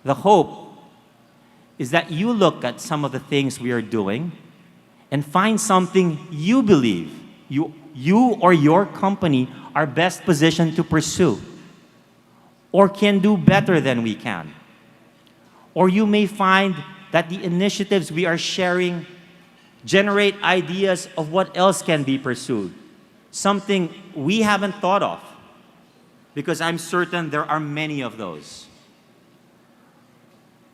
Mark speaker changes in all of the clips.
Speaker 1: The hope is that you look at some of the things we are doing and find something you believe you or your company are best positioned to pursue or can do better than we can. Or you may find that the initiatives we are sharing generate ideas of what else can be pursued, something we haven't thought of, because I'm certain there are many of those.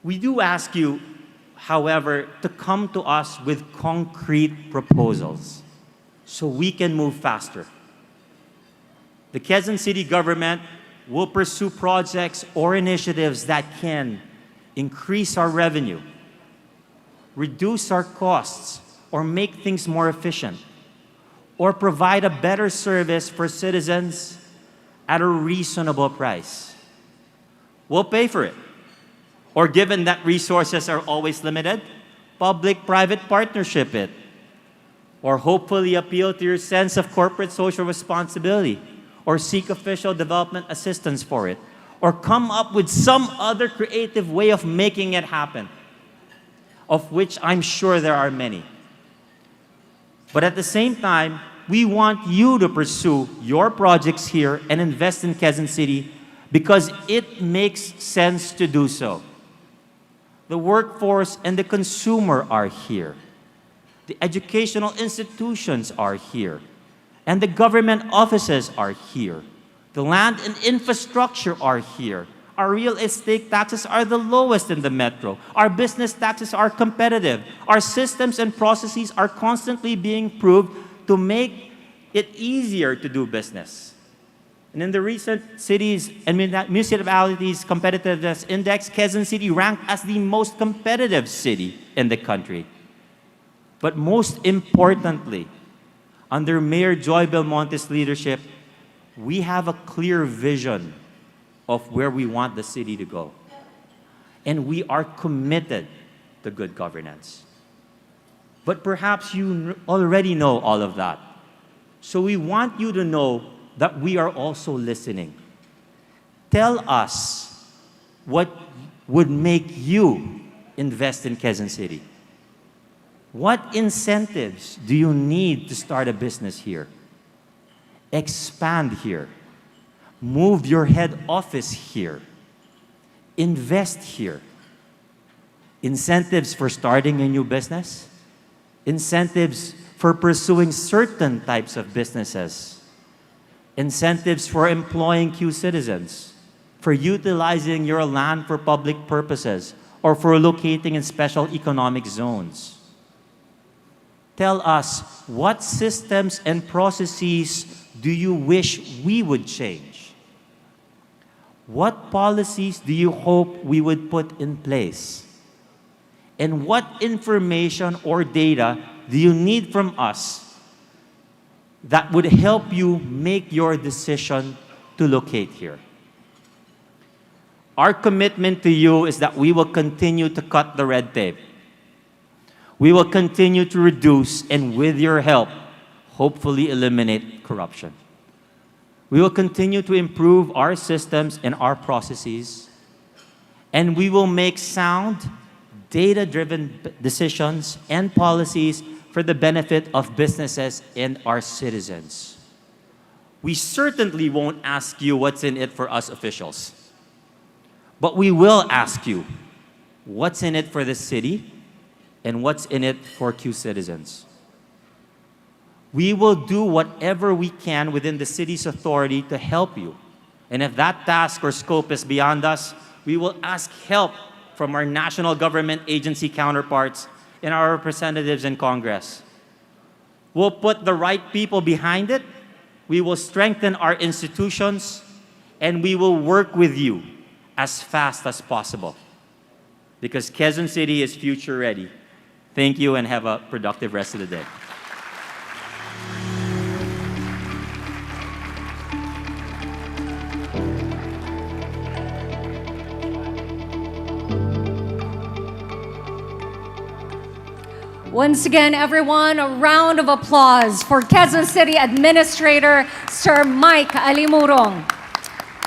Speaker 1: We do ask you, however, to come to us with concrete proposals so we can move faster. The Quezon City government will pursue projects or initiatives that can increase our revenue, reduce our costs, or make things more efficient, or provide a better service for citizens at a reasonable price. We'll pay for it. Or given that resources are always limited, public-private partnership it. Or hopefully appeal to your sense of corporate social responsibility, or seek official development assistance for it, or come up with some other creative way of making it happen, of which I'm sure there are many. But at the same time, we want you to pursue your projects here and invest in Quezon City because it makes sense to do so. The workforce and the consumer are here. The educational institutions are here. And the government offices are here. The land and infrastructure are here. Our real estate taxes are the lowest in the metro. Our business taxes are competitive. Our systems and processes are constantly being improved to make it easier to do business. And in the recent cities and municipalities competitiveness index, Quezon City ranked as the most competitive city in the country. But most importantly, under Mayor Joy Belmonte's leadership, we have a clear vision of where we want the city to go. And we are committed to good governance. But perhaps you already know all of that. So we want you to know that we are also listening. Tell us what would make you invest in Quezon City. What incentives do you need to start a business here? Expand here. Move your head office here. Invest here. Incentives for starting a new business. Incentives for pursuing certain types of businesses. Incentives for employing Q citizens. For utilizing your land for public purposes or for locating in special economic zones. Tell us, what systems and processes do you wish we would change? What policies do you hope we would put in place? And what information or data do you need from us that would help you make your decision to locate here? Our commitment to you is that we will continue to cut the red tape. We will continue to reduce and, with your help, hopefully eliminate corruption. We will continue to improve our systems and our processes, and we will make sound, data-driven decisions and policies for the benefit of businesses and our citizens. We certainly won't ask you what's in it for us officials, but we will ask you what's in it for the city and what's in it for Q citizens. We will do whatever we can within the city's authority to help you. And if that task or scope is beyond us, we will ask help from our national government agency counterparts and our representatives in Congress. We'll put the right people behind it, we will strengthen our institutions, and we will work with you as fast as possible. Because Quezon City is future ready. Thank you and have a productive rest of the day.
Speaker 2: Once again, everyone, a round of applause for Quezon City Administrator Sir Mike Alimurong.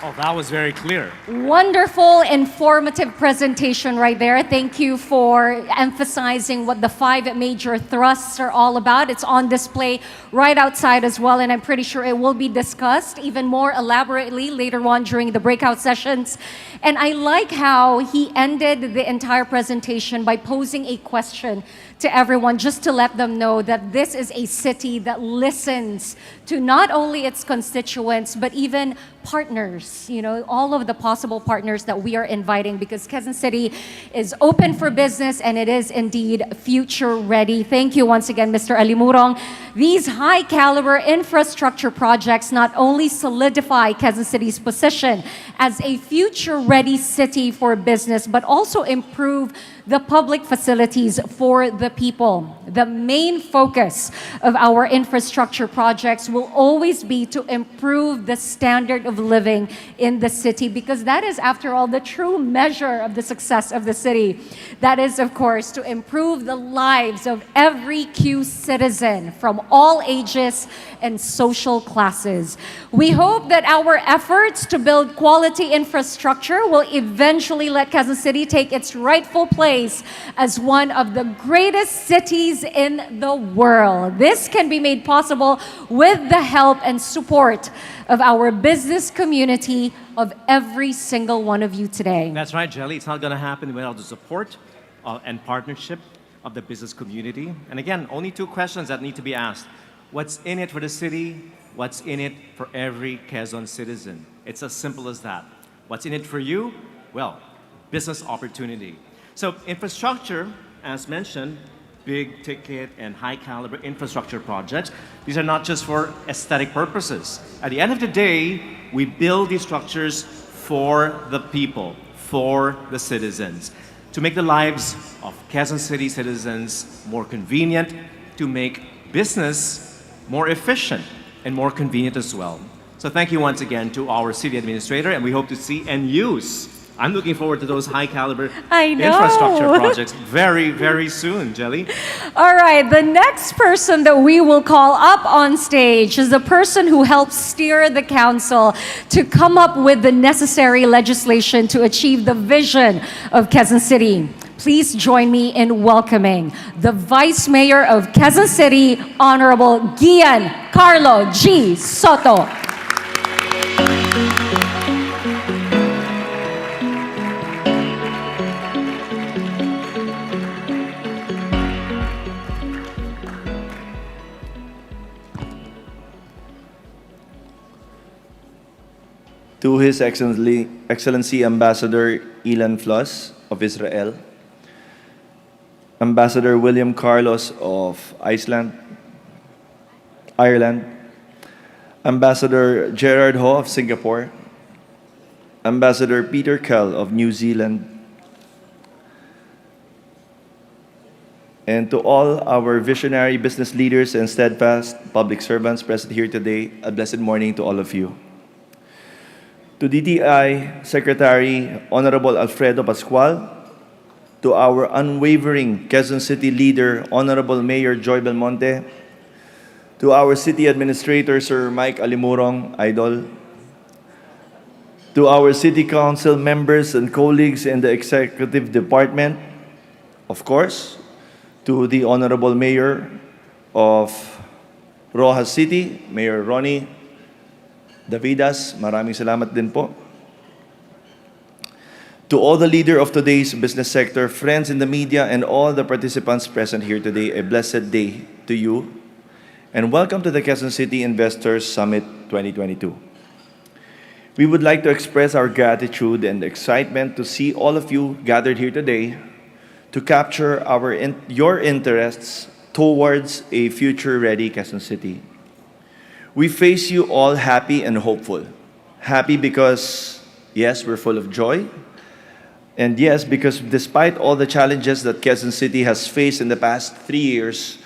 Speaker 3: Oh, that was very clear.
Speaker 2: Wonderful, informative presentation right there. Thank you for emphasizing what the 5 major thrusts are all about. It's on display right outside as well, and I'm pretty sure it will be discussed even more elaborately later on during the breakout sessions. And I like how he ended the entire presentation by posing a question to everyone just to let them know that this is a city that listens to not only its constituents but even partners, all of the possible partners that we are inviting, because Quezon City is open for business and it is indeed future ready. Thank you once again, Mr. Alimurong. These high caliber infrastructure projects not only solidify Quezon City's position as a future ready city for business, but also improve the public facilities for the people. The main focus of our infrastructure projects will always be to improve the standard of living in the city, because that is, after all, the true measure of the success of the city. That is, of course, to improve the lives of every Q citizen from all ages and social classes. We hope that our efforts to build quality infrastructure will eventually let Quezon City take its rightful place as one of the greatest cities in the world. This can be made possible with the help and support of our business community, of every single one of you today.
Speaker 3: That's right, Jelly. It's not going to happen without the support and partnership of the business community. And again, only 2 questions that need to be asked. What's in it for the city? What's in it for every Quezon citizen? It's as simple as that. What's in it for you? Well, business opportunity. So infrastructure, as mentioned, big ticket and high caliber infrastructure projects. These are not just for aesthetic purposes. At the end of the day, we build these structures for the people, for the citizens, to make the lives of Quezon City citizens more convenient, to make business more efficient and more convenient as well. So thank you once again to our city administrator, and we hope to see and use. I'm looking forward to those high caliber infrastructure projects very, very soon, Jelly.
Speaker 2: All right, the next person that we will call up on stage is the person who helps steer the council to come up with the necessary legislation to achieve the vision of Quezon City. Please join me in welcoming the Vice Mayor of Quezon City, Honorable Giancarlo G. Soto.
Speaker 4: To His Excellency Ambassador Ilan Floss of Israel, Ambassador William Carlos of Ireland, Ambassador Gerard Ho of Singapore, Ambassador Peter Kell of New Zealand, and to all our visionary business leaders and steadfast public servants present here today, a blessed morning to all of you. To DTI Secretary Honorable Alfredo Pascual, to our unwavering Quezon City leader, Honorable Mayor Joy Belmonte, to our City Administrator, Sir Mike Alimurong, Idol, to our City Council members and colleagues in the Executive Department, of course, to the Honorable Mayor of Rojas City, Mayor Ronnie Davidas, maraming salamat din po. To all the leader of today's business sector, friends in the media, and all the participants present here today, a blessed day to you. And welcome to the Quezon City Investors Summit 2022. We would like to express our gratitude and excitement to see all of you gathered here today to capture your interests towards a future-ready Quezon City. We face you all happy and hopeful. Happy because, yes, we're full of joy. And yes, because despite all the challenges that Quezon City has faced in the past 3 years,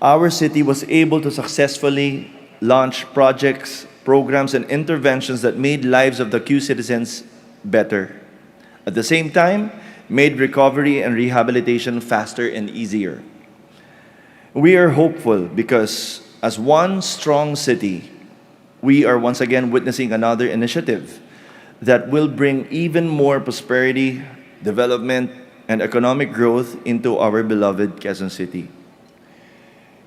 Speaker 4: our city was able to successfully launch projects, programs, and interventions that made lives of the Q citizens better. At the same time, made recovery and rehabilitation faster and easier. We are hopeful because as one strong city, we are once again witnessing another initiative that will bring even more prosperity, development, and economic growth into our beloved Quezon City.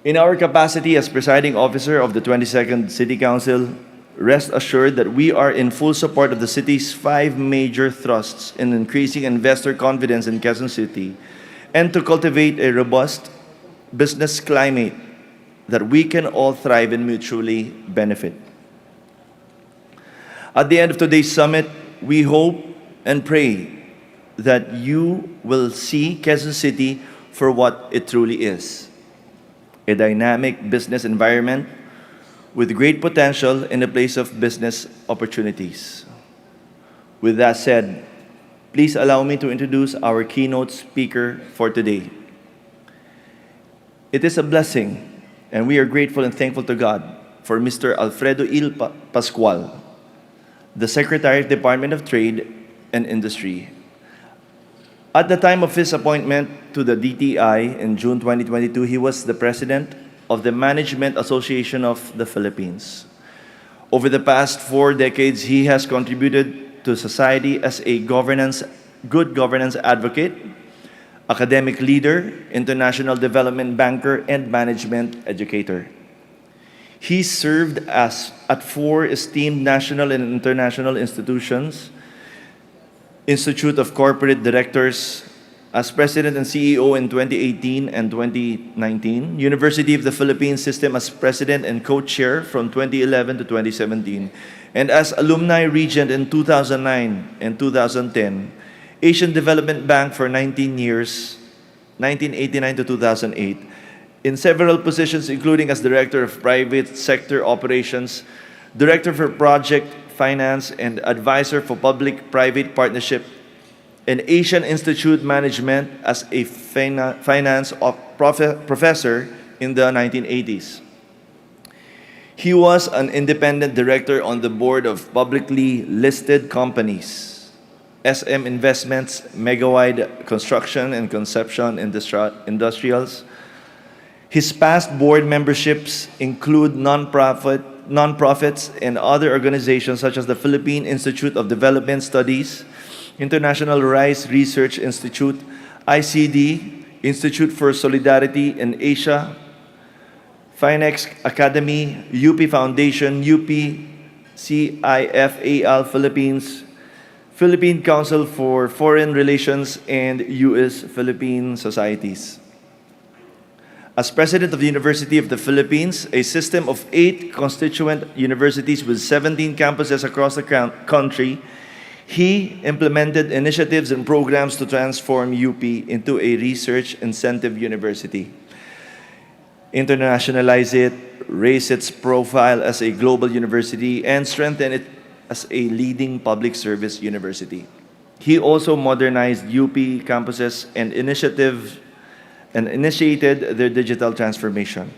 Speaker 4: In our capacity as presiding officer of the 22nd City Council, rest assured that we are in full support of the city's 5 major thrusts in increasing investor confidence in Quezon City and to cultivate a robust business climate that we can all thrive and mutually benefit. At the end of today's summit, we hope and pray that you will see Quezon City for what it truly is: a dynamic business environment with great potential in a place of business opportunities. With that said, please allow me to introduce our keynote speaker for today. It is a blessing, and we are grateful and thankful to God for Mr. Alfredo Pascual, the Secretary of Department of Trade and Industry. At the time of his appointment to the DTI in June 2022, he was the President of the Management Association of the Philippines. Over the past 4 decades, he has contributed to society as a good governance advocate, academic leader, international development banker, and management educator. He served at 4 esteemed national and international institutions: Institute of Corporate Directors, as President and CEO in 2018 and 2019, University of the Philippines System as President and Co-Chair from 2011 to 2017, and as Alumni Regent in 2009 and 2010, Asian Development Bank for 19 years, 1989 to 2008, in several positions including as Director of Private Sector Operations, Director for Project Finance, and Advisor for Public-Private Partnership, and Asian Institute Management as a finance professor in the 1980s. He was an independent director on the board of publicly listed companies: SM Investments, Megawide Construction and Conception Industrials. His past board memberships include nonprofits and other organizations such as the Philippine Institute of Development Studies, International Rice Research Institute, ICD, Institute for Solidarity in Asia, Finex Academy, UP Foundation, UP CIFAL Philippines, Philippine Council for Foreign Relations, and US-Philippine Societies. As President of the University of the Philippines, a system of 8 constituent universities with 17 campuses across the country, he implemented initiatives and programs to transform UP into a research incentive university, internationalize it, raise its profile as a global university, and strengthen it as a leading public service university. He also modernized UP campuses and initiated their digital transformation.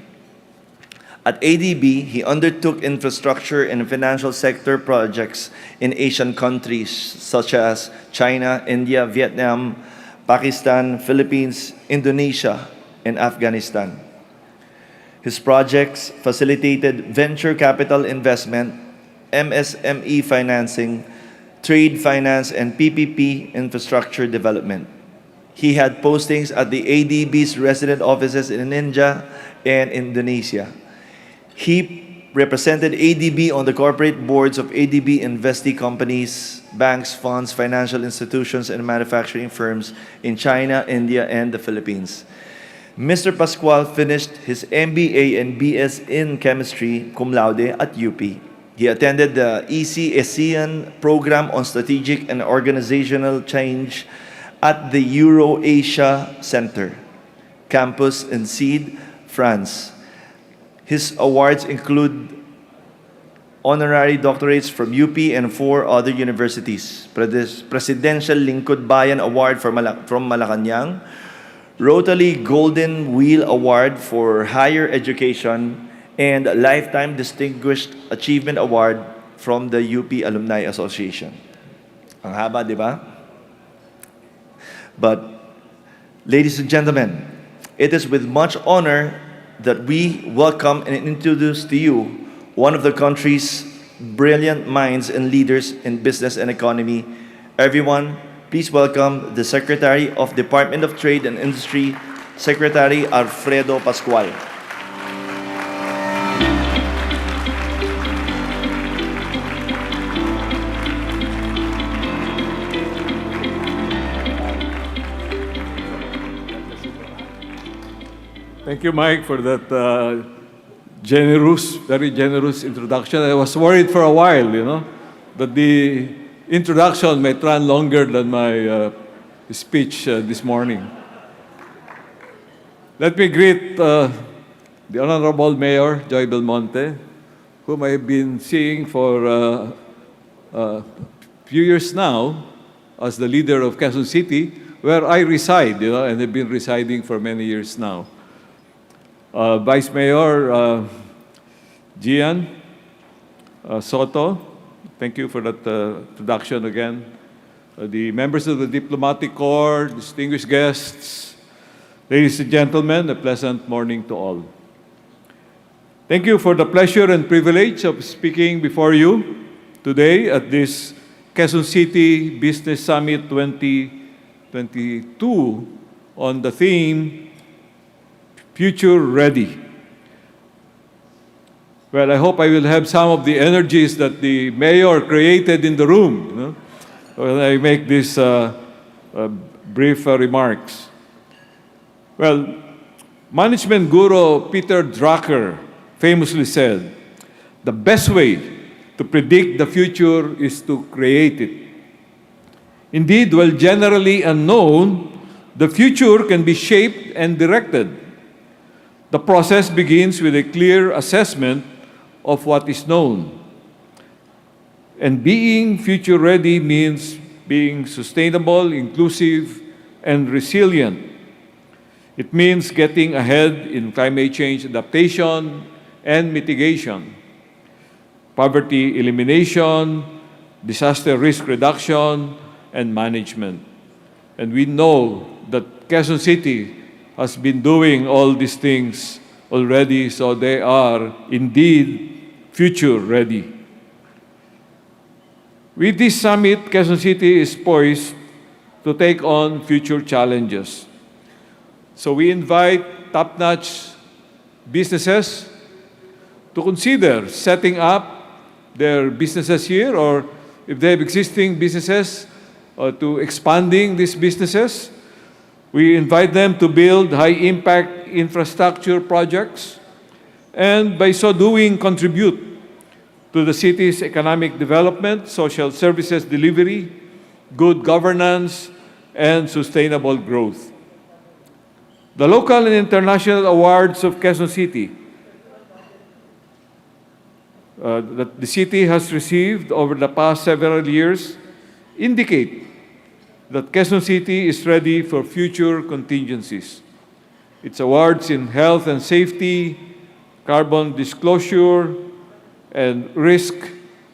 Speaker 4: At ADB, he undertook infrastructure and financial sector projects in Asian countries such as China, India, Vietnam, Pakistan, Philippines, Indonesia, and Afghanistan. His projects facilitated venture capital investment, MSME financing, trade finance, and PPP infrastructure development. He had postings at the ADB's resident offices in India and Indonesia. He represented ADB on the corporate boards of ADB investee companies, banks, funds, financial institutions, and manufacturing firms in China, India, and the Philippines. Mr. Pascual finished his MBA and BS in chemistry cum laude at UP. He attended the EC ASEAN program on strategic and organizational change at the Euro-Asia Center campus in Seed, France. His awards include honorary doctorates from UP and 4 other universities, Presidential Lingkod Bayan Award from Malacanang, Rotary Golden Wheel Award for Higher Education, and Lifetime Distinguished Achievement Award from the UP Alumni Association. Ang haba, di ba? But, ladies and gentlemen, it is with much honor that we welcome and introduce to you one of the country's brilliant minds and leaders in business and economy. Everyone, please welcome the Secretary of Department of Trade and Industry, Secretary Alfredo Pascual.
Speaker 5: Thank you, Mike, for that very generous introduction. I was worried for a while, that the introduction might run longer than my speech this morning. Let me greet the Honorable Mayor Joy Belmonte, whom I've been seeing for a few years now as the leader of Quezon City, where I reside, and have been residing for many years now. Vice Mayor Gian Soto, thank you for that introduction again. The members of the Diplomatic Corps, distinguished guests, ladies and gentlemen, a pleasant morning to all. Thank you for the pleasure and privilege of speaking before you today at this Quezon City Business Summit 2022 on the theme Future Ready. Well, I hope I will have some of the energies that the mayor created in the room when I make these brief remarks. Well, management guru Peter Drucker famously said, "The best way to predict the future is to create it." Indeed, while generally unknown, the future can be shaped and directed. The process begins with a clear assessment of what is known. And being future ready means being sustainable, inclusive, and resilient. It means getting ahead in climate change adaptation and mitigation, poverty elimination, disaster risk reduction, and management. And we know that Quezon City has been doing all these things already, so they are indeed future ready. With this summit, Quezon City is poised to take on future challenges. So we invite top-notch businesses to consider setting up their businesses here, or if they have existing businesses, to expanding these businesses. We invite them to build high-impact infrastructure projects and by so doing contribute to the city's economic development, social services delivery, good governance, and sustainable growth. The local and international awards of Quezon City that the city has received over the past several years indicate that Quezon City is ready for future contingencies. Its awards in health and safety, carbon disclosure, and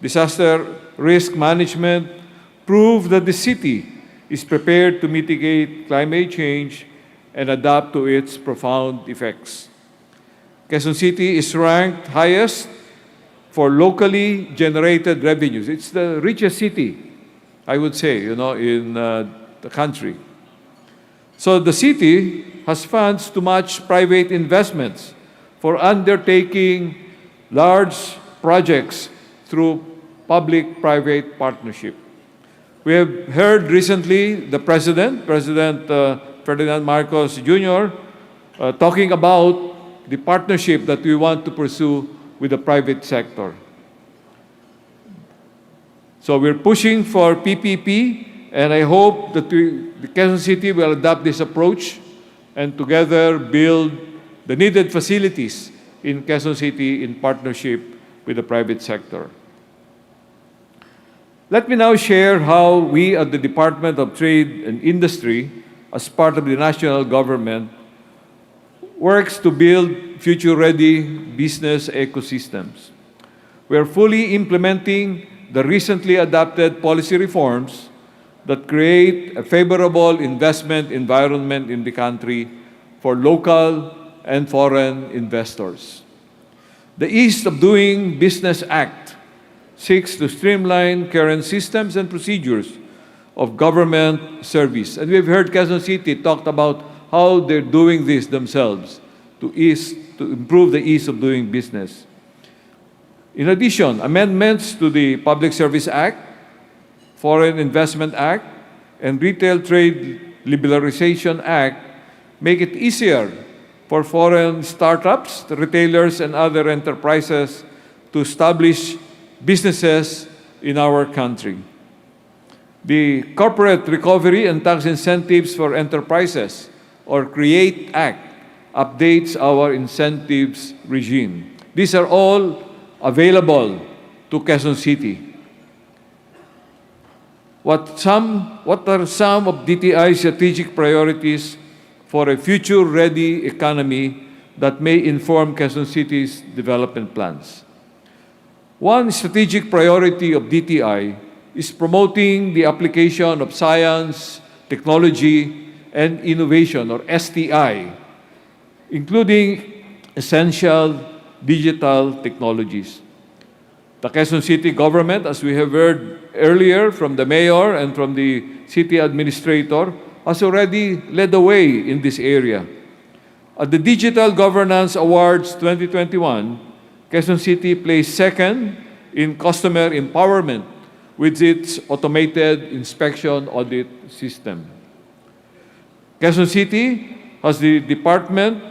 Speaker 5: disaster risk management prove that the city is prepared to mitigate climate change and adapt to its profound effects. Quezon City is ranked highest for locally generated revenues. It's the richest city, I would say, in the country. So the city has funds to match private investments for undertaking large projects through public-private partnership. We have heard recently the President Ferdinand Marcos Jr., talking about the partnership that we want to pursue with the private sector. So we're pushing for PPP, and I hope that the Quezon City will adopt this approach and together build the needed facilities in Quezon City in partnership with the private sector. Let me now share how we at the Department of Trade and Industry, as part of the national government, works to build future-ready business ecosystems. We are fully implementing the recently adopted policy reforms that create a favorable investment environment in the country for local and foreign investors. The Ease of Doing Business Act seeks to streamline current systems and procedures of government service. And we've heard Quezon City talked about how they're doing this themselves to improve the ease of doing business. In addition, amendments to the Public Service Act, Foreign Investment Act, and Retail Trade Liberalization Act make it easier for foreign startups, retailers, and other enterprises to establish businesses in our country. The Corporate Recovery and Tax Incentives for Enterprises, or CREATE Act, updates our incentives regime. These are all available to Quezon City. What are some of DTI's strategic priorities for a future-ready economy that may inform Quezon City's development plans? One strategic priority of DTI is promoting the application of science, technology, and innovation, or STI, including essential digital technologies. The Quezon City government, as we have heard earlier from the mayor and from the city administrator, has already led the way in this area. At the Digital Governance Awards 2021, Quezon City placed second in customer empowerment with its automated inspection audit system. Quezon City has the Department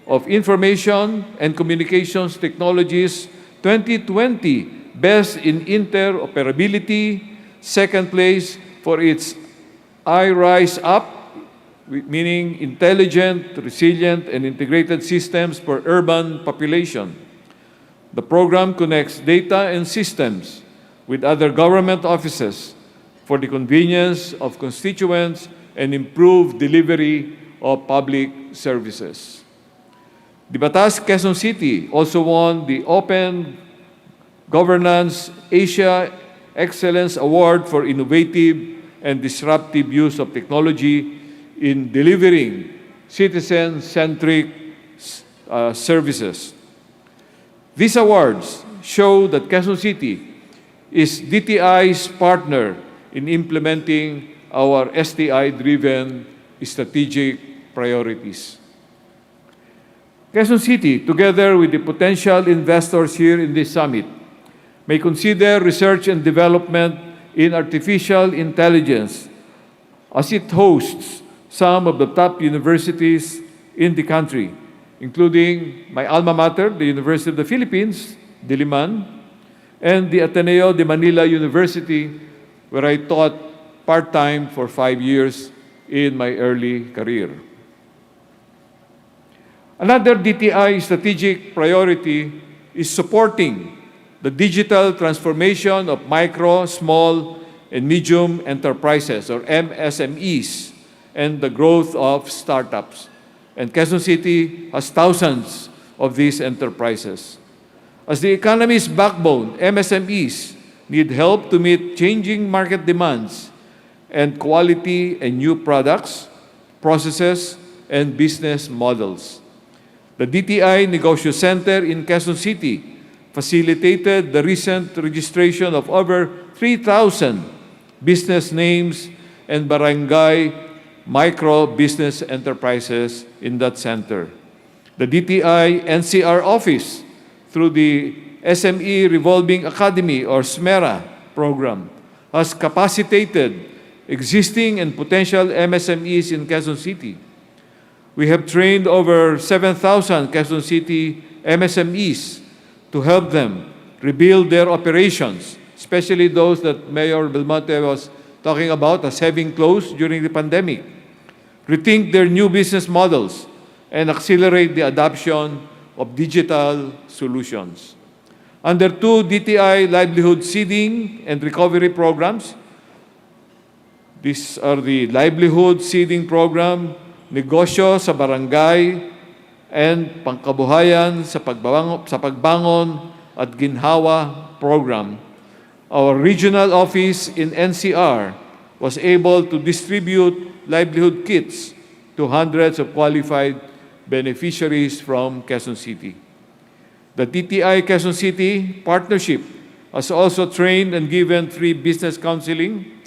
Speaker 5: of Information and Communications Technologies 2020 Best in Interoperability, second place for its iRise Up, meaning intelligent, resilient, and integrated systems for urban population. The program connects data and systems with other government offices for the convenience of constituents and improved delivery of public services. The Batas Quezon City also won the Open Governance Asia Excellence Award for innovative and disruptive use of technology in delivering citizen-centric services. These awards show that Quezon City is DTI's partner in implementing our STI-driven strategic priorities. Quezon City, together with the potential investors here in this summit, may consider research and development in artificial intelligence as it hosts some of the top universities in the country, including my alma mater, the University of the Philippines, Diliman, and the Ateneo de Manila University, where I taught part-time for 5 years in my early career. Another DTI strategic priority is supporting the digital transformation of micro, small, and medium enterprises, or MSMEs, and the growth of startups. And Quezon City has thousands of these enterprises. As the economy's backbone, MSMEs need help to meet changing market demands and quality and new products, processes, and business models. The DTI Negosyo Center in Quezon City facilitated the recent registration of over 3,000 business names and barangay micro-business enterprises in that center. The DTI NCR office, through the SME Revolving Academy, or SMERA program, has capacitated existing and potential MSMEs in Quezon City. We have trained over 7,000 Quezon City MSMEs to help them rebuild their operations, especially those that Mayor Belmonte was talking about as having closed during the pandemic, rethink their new business models, and accelerate the adoption of digital solutions. Under two DTI livelihood seeding and recovery programs, these are the livelihood seeding program, negosyo sa barangay, and pangkabuhayan sa pagbangon at ginhawa program. Our regional office in NCR was able to distribute livelihood kits to hundreds of qualified beneficiaries from Quezon City. The DTI Quezon City partnership has also trained and given free business counseling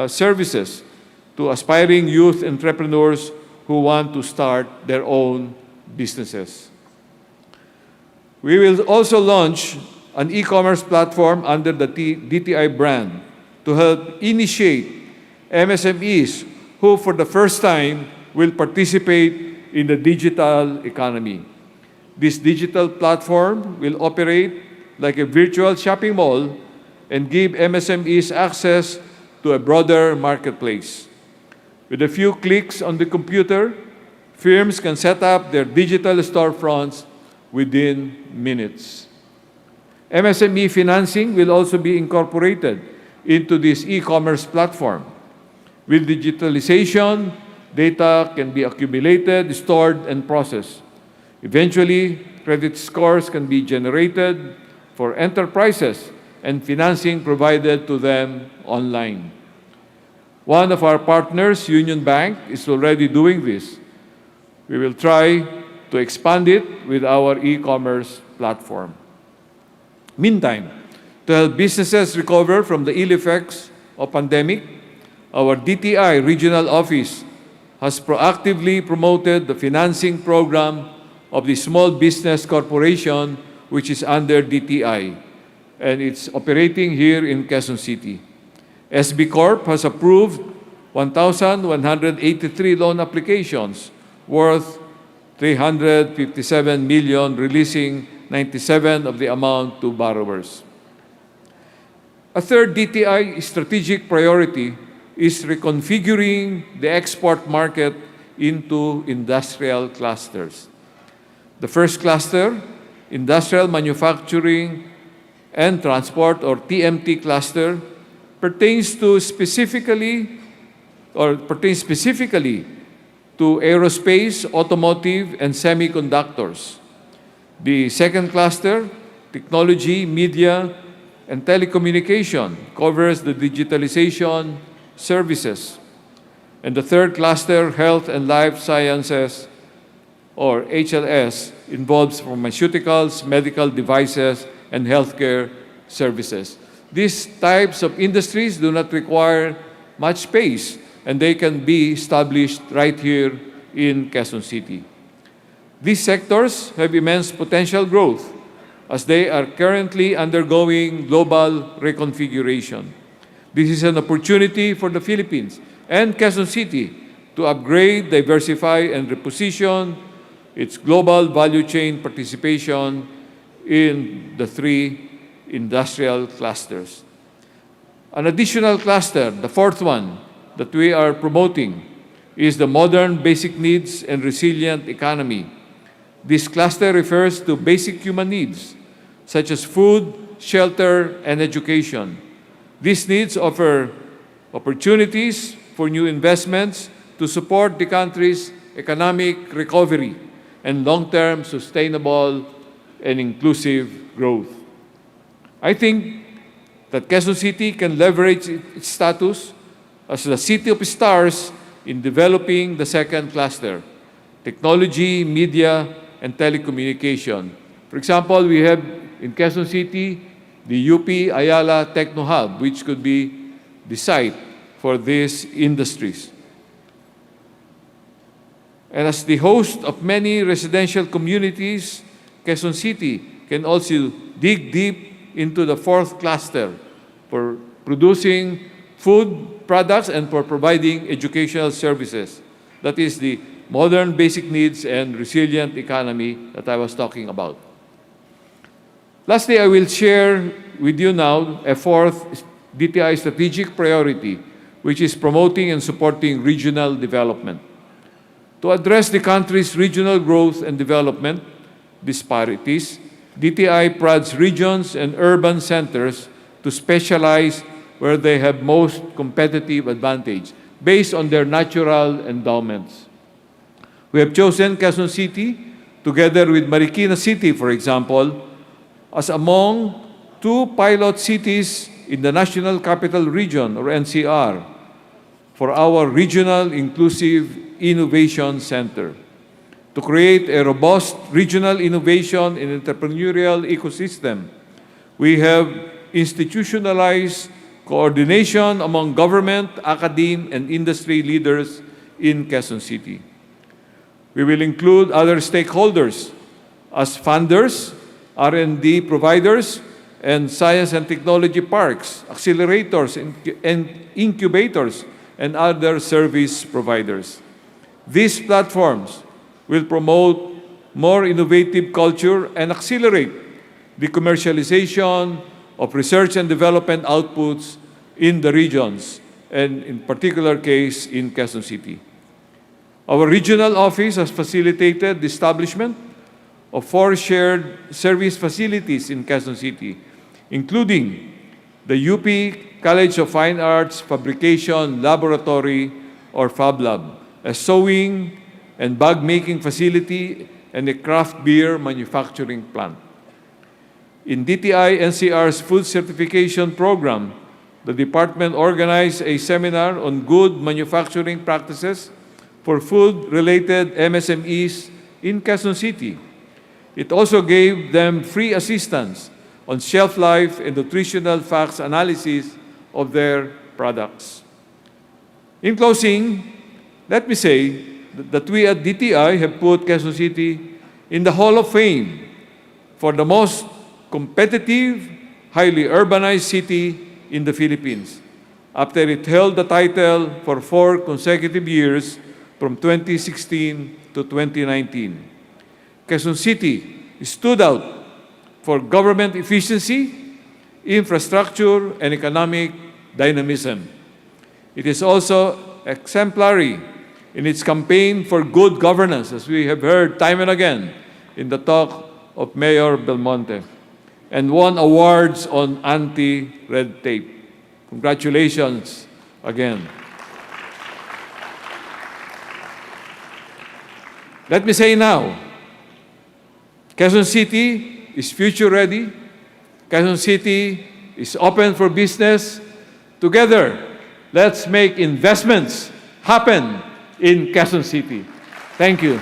Speaker 5: services to aspiring youth entrepreneurs who want to start their own businesses. We will also launch an e-commerce platform under the DTI brand to help initiate MSMEs who, for the first time, will participate in the digital economy. This digital platform will operate like a virtual shopping mall and give MSMEs access to a broader marketplace. With a few clicks on the computer, firms can set up their digital storefronts within minutes. MSME financing will also be incorporated into this e-commerce platform. With digitalization, data can be accumulated, stored, and processed. Eventually, credit scores can be generated for enterprises and financing provided to them online. One of our partners, Union Bank, is already doing this. We will try to expand it with our e-commerce platform. Meantime, to help businesses recover from the ill effects of pandemic, our DTI regional office has proactively promoted the financing program of the Small Business Corporation, which is under DTI, and it's operating here in Quezon City. SB Corp has approved 1,183 loan applications worth 357 million, releasing 97 of the amount to borrowers. A third DTI strategic priority is reconfiguring the export market into industrial clusters. The first cluster, Industrial Manufacturing and Transport, or TMT cluster, pertains specifically to aerospace, automotive, and semiconductors. The second cluster, Technology, Media, and Telecommunication, covers the digitalization services. And the third cluster, Health and Life Sciences, or HLS, involves pharmaceuticals, medical devices, and healthcare services. These types of industries do not require much space, and they can be established right here in Quezon City. These sectors have immense potential growth as they are currently undergoing global reconfiguration. This is an opportunity for the Philippines and Quezon City to upgrade, diversify, and reposition its global value chain participation in the three industrial clusters. An additional cluster, the fourth one, that we are promoting is the modern basic needs and resilient economy. This cluster refers to basic human needs, such as food, shelter, and education. These needs offer opportunities for new investments to support the country's economic recovery and long-term sustainable and inclusive growth. I think that Quezon City can leverage its status as the City of Stars in developing the second cluster, technology, media, and telecommunication. For example, we have in Quezon City the UP Ayala Techno Hub, which could be the site for these industries. And as the host of many residential communities, Quezon City can also dig deep into the fourth cluster for producing food products and for providing educational services. That is the modern basic needs and resilient economy that I was talking about. Lastly, I will share with you now a fourth DTI strategic priority, which is promoting and supporting regional development. To address the country's regional growth and development disparities, DTI prods regions and urban centers to specialize where they have most competitive advantage based on their natural endowments. We have chosen Quezon City, together with Marikina City, for example, as among two pilot cities in the National Capital Region, or NCR, for our Regional Inclusive Innovation Center to create a robust regional innovation and entrepreneurial ecosystem. We have institutionalize coordination among government, academe, and industry leaders in Quezon City. We will include other stakeholders as funders, R&D providers, and science and technology parks, accelerators, and incubators, and other service providers. These platforms will promote more innovative culture and accelerate the commercialization of research and development outputs in the regions, and in particular case in Quezon City. Our regional office has facilitated the establishment of 4 shared service facilities in Quezon City, including the UP College of Fine Arts Fabrication Laboratory or Fab Lab, a sewing and bag-making facility, and a craft beer manufacturing plant. In DTI NCR's food certification program, the department organized a seminar on good manufacturing practices for food-related MSMEs in Quezon City. It also gave them free assistance on shelf life and nutritional facts analysis of their products. In closing, let me say that we at DTI have put Quezon City in the Hall of Fame for the most competitive, highly urbanized city in the Philippines, after it held the title for 4 consecutive years from 2016 to 2019. Quezon City stood out for government efficiency, infrastructure, and economic dynamism. It is also exemplary in its campaign for good governance, as we have heard time and again in the talk of Mayor Belmonte, and won awards on anti-red tape. Congratulations again. Let me say now, Quezon City is future-ready. Quezon City is open for business. Together, let's make investments happen in Quezon City. Thank you.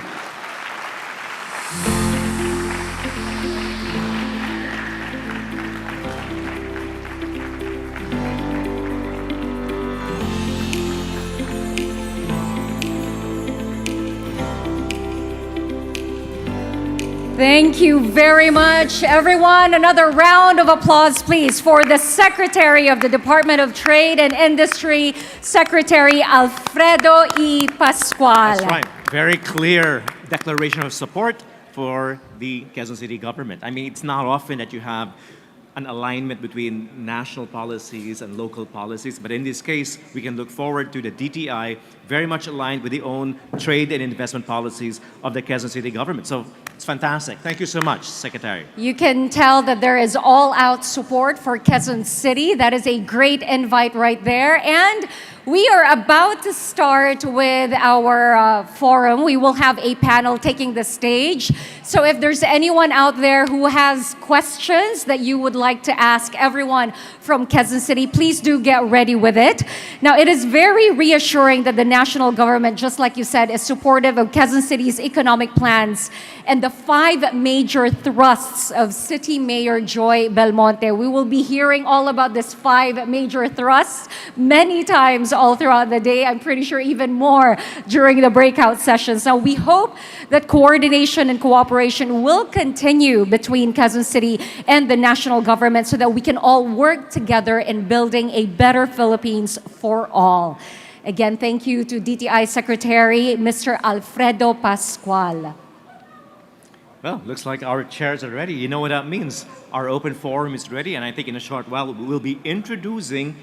Speaker 2: Thank you very much, everyone. Another round of applause, please, for the Secretary of the Department of Trade and Industry, Secretary Alfredo E. Pascual.
Speaker 3: That's right. Very clear declaration of support for the Quezon City government. I mean, it's not often that you have an alignment between national policies and local policies, but in this case, we can look forward to the DTI very much aligned with the own trade and investment policies of the Quezon City government. So it's fantastic. Thank you so much, Secretary.
Speaker 2: You can tell that there is all-out support for Quezon City. That is a great invite right there. And we are about to start with our forum. We will have a panel taking the stage. So if there's anyone out there who has questions that you would like to ask everyone from Quezon City, please do get ready with it. Now, it is very reassuring that the national government, just like you said, is supportive of Quezon City's economic plans and the 5 major thrusts of City Mayor Joy Belmonte. We will be hearing all about this 5 major thrusts many times all throughout the day. I'm pretty sure even more during the breakout sessions. Now, we hope that coordination and cooperation will continue between Quezon City and the national government so that we can all work together in building a better Philippines for all. Again, thank you to DTI Secretary, Mr. Alfredo Pascual.
Speaker 3: Well, looks like our chairs are ready. You know what that means. Our open forum is ready, and I think in a short while we'll be introducing,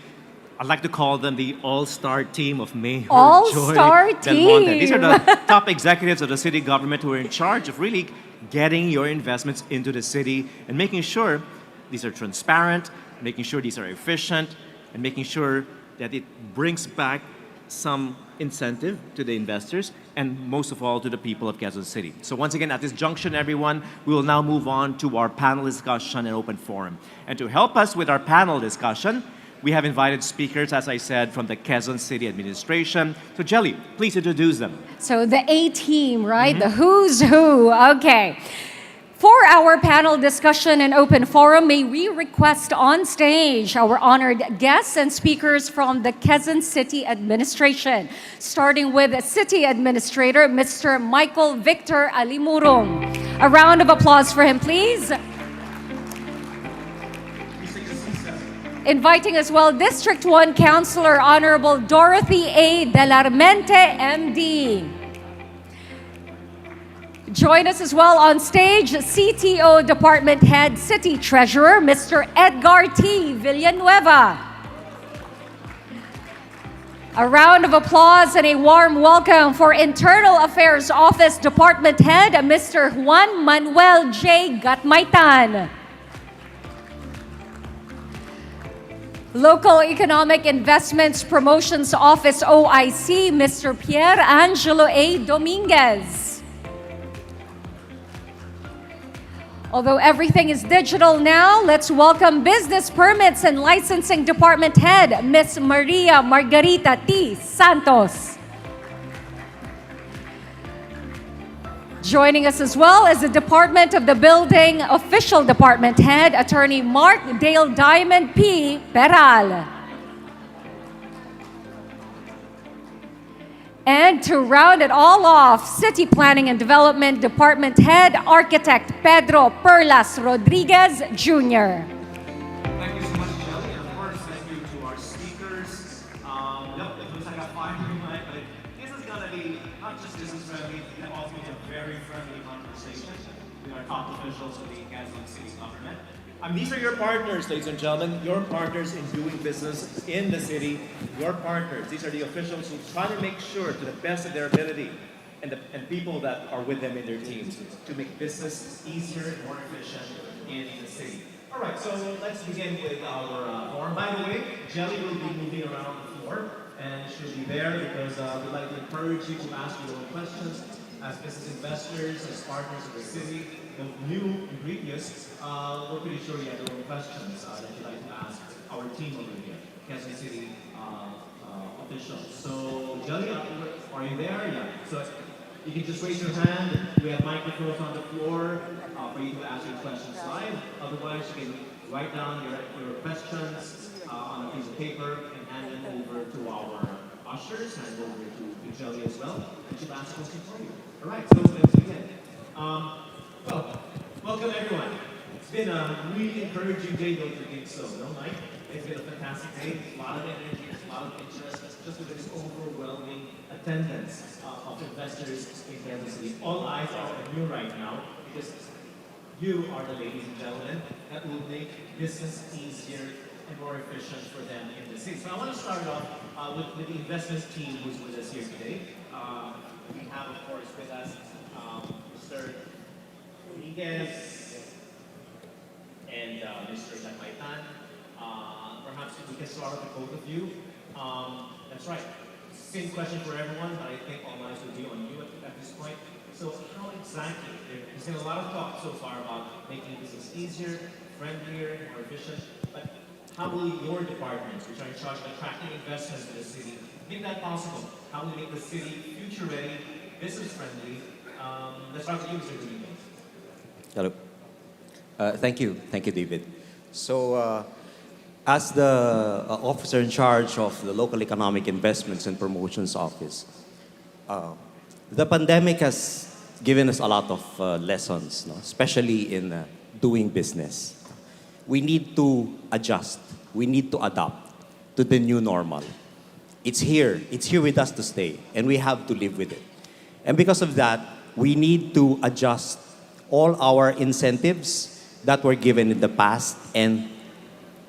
Speaker 3: I'd like to call them the all-star team of Mayor
Speaker 2: All-star
Speaker 3: Joy Belmonte.
Speaker 2: team.
Speaker 3: These are the top executives of the city government who are in charge of really getting your investments into the city and making sure these are transparent, making sure these are efficient, and making sure that it brings back some incentive to the investors and most of all to the people of Quezon City. So once again, at this junction, everyone, we will now move on to our panel discussion and open forum. And to help us with our panel discussion, we have invited speakers, as I said, from the Quezon City administration. So Jelly, please introduce them.
Speaker 2: So the A team, right? The who's who. Okay. For our panel discussion and open forum, may we request on stage our honored guests and speakers from the Quezon City Administration, starting with City Administrator Mr. Michael Victor Alimurong. A round of applause for him, please. Inviting as well District 1 Councilor Honorable Dorothy A. Delarmente, MD. Join us as well on stage, CTO Department Head, City Treasurer, Mr. Edgar T. Villanueva. A round of applause and a warm welcome for Internal Affairs Office Department Head, Mr. Juan Manuel J. Gatmaitan. Local Economic Investments Promotions Office, OIC, Mr. Pierre Angelo A. Dominguez. Although everything is digital now, let's welcome Business Permits and Licensing Department Head, Ms. Maria Margarita T. Santos. Joining us as well is the Department of the Building Official Department Head, Attorney Mark Dale Diamond P. Peral. And to round it all off, City Planning and Development Department Head, Architect Pedro Perlas Rodriguez, Jr.
Speaker 3: Thank you so much, Shelly. And of course, thank you to our speakers. It looks like a fine night, but this is going to be not just business friendly, but also be a very friendly conversation with our top officials of the Quezon City government. These are your partners, ladies and gentlemen, your partners in doing business in the city, your partners. These are the officials who try to make sure to the best of their ability and people that are with them in their teams to make business easier and more efficient in the city. All right, so let's begin with our forum. By the way, Jelly will be moving around the floor and she'll be there because we'd like to encourage you to ask your own questions as business investors, as partners of the city. The new ingredients, we're pretty sure you have your own questions that you'd like to ask our team over here, Quezon City officials. So, Jelly, are you there? Yeah. So, you can just raise your hand. We have microphones on the floor for you to ask your questions live. Otherwise, you can write down your questions on a piece of paper and hand them over to our ushers, hand over to Jelly as well, and she'll ask questions for you. All right, so let's begin. Well, welcome everyone. It's been a really encouraging day, don't you think so, no, Mike? It's been a fantastic day, a lot of energy, a lot of interest, just with this overwhelming attendance of investors in Quezon City. All eyes are on you right now because you are the ladies and gentlemen that will make business easier and more efficient for them in the city. So I want to start off with the investments team who's with us here today. We have, of course, with us Mr. Rodriguez and Mr. Gatmaitan. Perhaps we can start with both of you. That's right. Same question for everyone, but I think all eyes will be on you at this point. So how exactly, there's been a lot of talk so far about making business easier, friendlier, more efficient, but how will your department, which are in charge of attracting investments to the city, make that possible? How will you make the city future-ready, business-friendly? Let's start with you, Mr. Rodriguez.
Speaker 6: Hello. Thank you, David. So, as the officer in charge of the Local Economic Investments and Promotions Office, the pandemic has given us a lot of lessons, no? Especially in doing business. We need to adjust. We need to adapt to the new normal. It's here with us to stay, and we have to live with it. And because of that, we need to adjust all our incentives that were given in the past and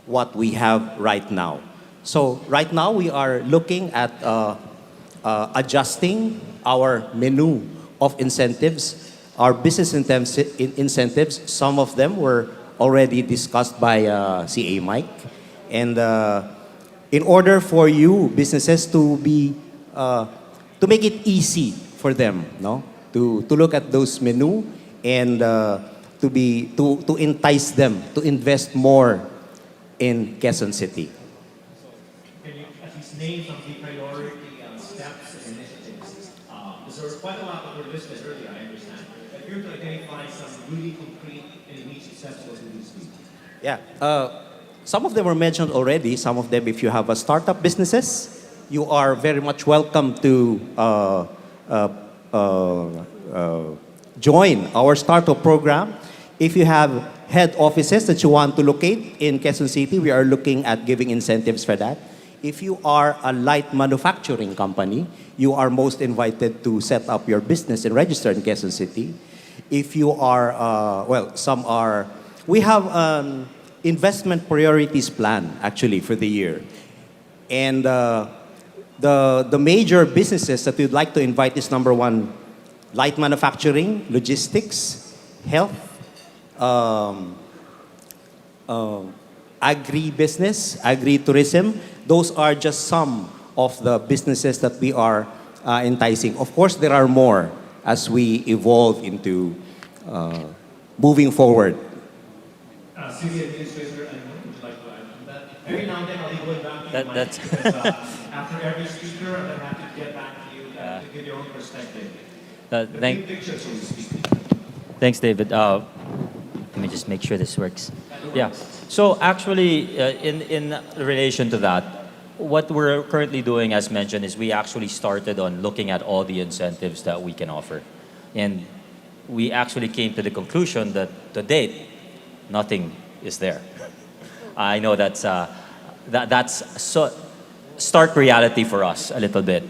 Speaker 6: what we have right now. So right now we are looking at adjusting our menu of incentives, our business incentives. Some of them were already discussed by CA Mike. And in order for you businesses to make it easy for them, no, to look at those menu and to entice them to invest more in Quezon City.
Speaker 3: Can you at least name some of the priority steps and initiatives? This So we're quite a lot of our listeners earlier, I understand. But you're to identify some really concrete and niche successful in this week.
Speaker 6: Yeah. Some of them were mentioned already. Some of them, if you have a startup businesses, you are very much welcome to join our startup program. If you have head offices that you want to locate in Quezon City, we are looking at giving incentives for that. If you are a light manufacturing company, you are most invited to set up your business and register in Quezon City. If you are, we have an investment priorities plan actually for the year. And the major businesses that we'd like to invite is number one, light manufacturing, logistics, health, agri-business, agri-tourism. Those are just some of the businesses that we are enticing. Of course, there are more as we evolve into moving forward.
Speaker 3: City Administrator, would you like to add to that? Every now and then I'll be going back to you,
Speaker 1: That's
Speaker 3: because after every speaker, I'm going to have to get back to you to give your own perspective. The big picture, so to speak.
Speaker 1: Thanks, David. Let me just make sure this works. Yeah. So actually, in relation to that, what we're currently doing, as mentioned, is we actually started on looking at all the incentives that we can offer. And we actually came to the conclusion that to date, nothing is there. I know that's so stark reality for us a little bit.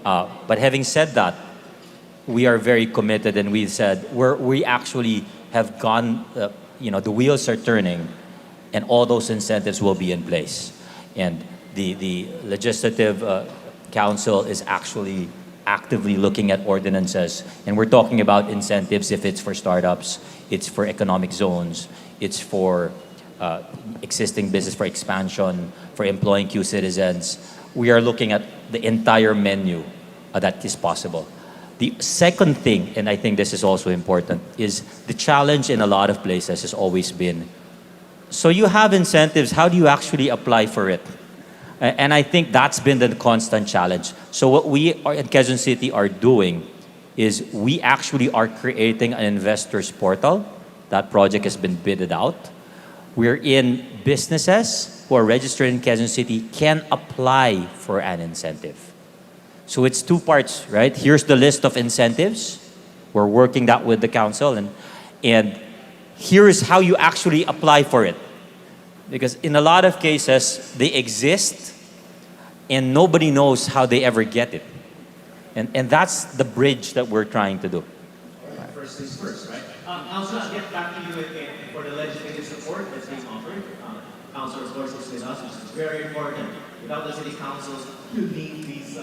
Speaker 1: But having said that, we are very committed, and we said we actually have gone. The wheels are turning, and all those incentives will be in place. And the legislative council is actually actively looking at ordinances, and we're talking about incentives if it's for startups, it's for economic zones, it's for existing business, for expansion, for employing Q citizens. We are looking at the entire menu that is possible. The second thing, and I think this is also important, is the challenge in a lot of places has always been, so you have incentives, how do you actually apply for it? And I think that's been the constant challenge. So what we are at Quezon City are doing is we actually are creating an investors portal. That project has been bidded out. We're in businesses who are registered in Quezon City can apply for an incentive. So it's two parts, right? Here's the list of incentives. We're working that with the council, and here is how you actually apply for it. Because in a lot of cases, they exist and nobody knows how they ever get it. And that's the bridge that we're trying to do.
Speaker 3: First things first, right? Council, I'll get back to you again for the legislative support that's being offered. Council, of course, is with us, which is very important. Without the city councils, you need these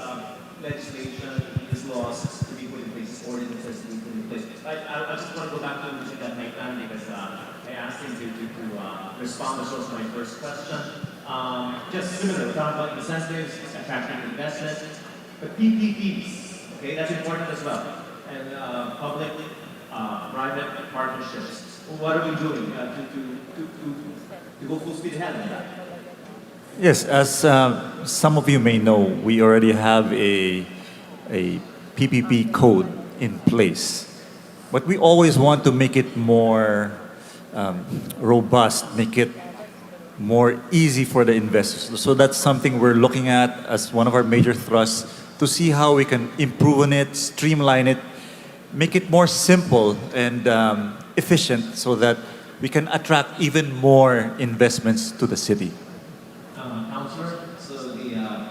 Speaker 3: legislation, these laws to be put in place, ordinances to be put in place. I just want to go back to that Maitan because I asked him to respond. This was my first question. Just similar, we're talking about incentives, attracting investment, but PPPs, okay, that's important as well. And public-private partnerships. What are we doing to go full speed ahead on that?
Speaker 7: Yes, as some of you may know, we already have a PPP code in place. But we always want to make it more robust, make it more easy for the investors. So that's something we're looking at as one of our major thrusts to see how we can improve on it, streamline it, make it more simple and efficient so that we can attract even more investments to the city.
Speaker 3: Councilor, so the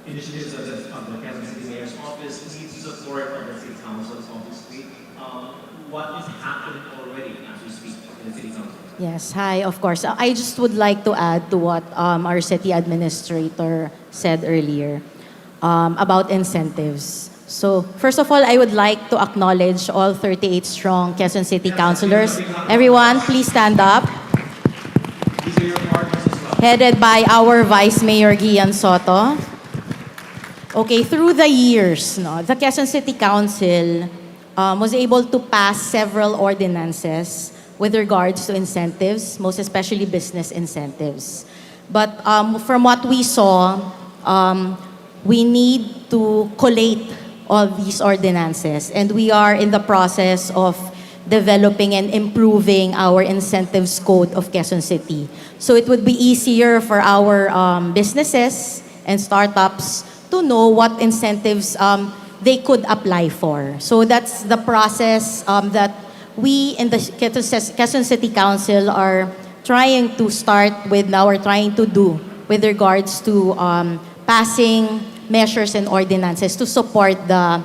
Speaker 3: initiatives of the Quezon City Mayor's Office needs support of the City Council's obviously. What is happening already as we speak in the City Council?
Speaker 8: Yes, hi, of course. I just would like to add to what our city administrator said earlier about incentives. So, first of all, I would like to acknowledge all 38 strong Quezon City councilors. Everyone, please stand up.
Speaker 3: These are your partners as well.
Speaker 8: Headed by our Vice Mayor Gian Soto. Okay, through the years, the Quezon City Council was able to pass several ordinances with regards to incentives, most especially business incentives. But from what we saw, we need to collate all these ordinances. And we are in the process of developing and improving our incentives code of Quezon City. So it would be easier for our businesses and startups to know what incentives they could apply for. So that's the process that we in the Quezon City Council are trying to start with now, or trying to do with regards to passing measures and ordinances to support the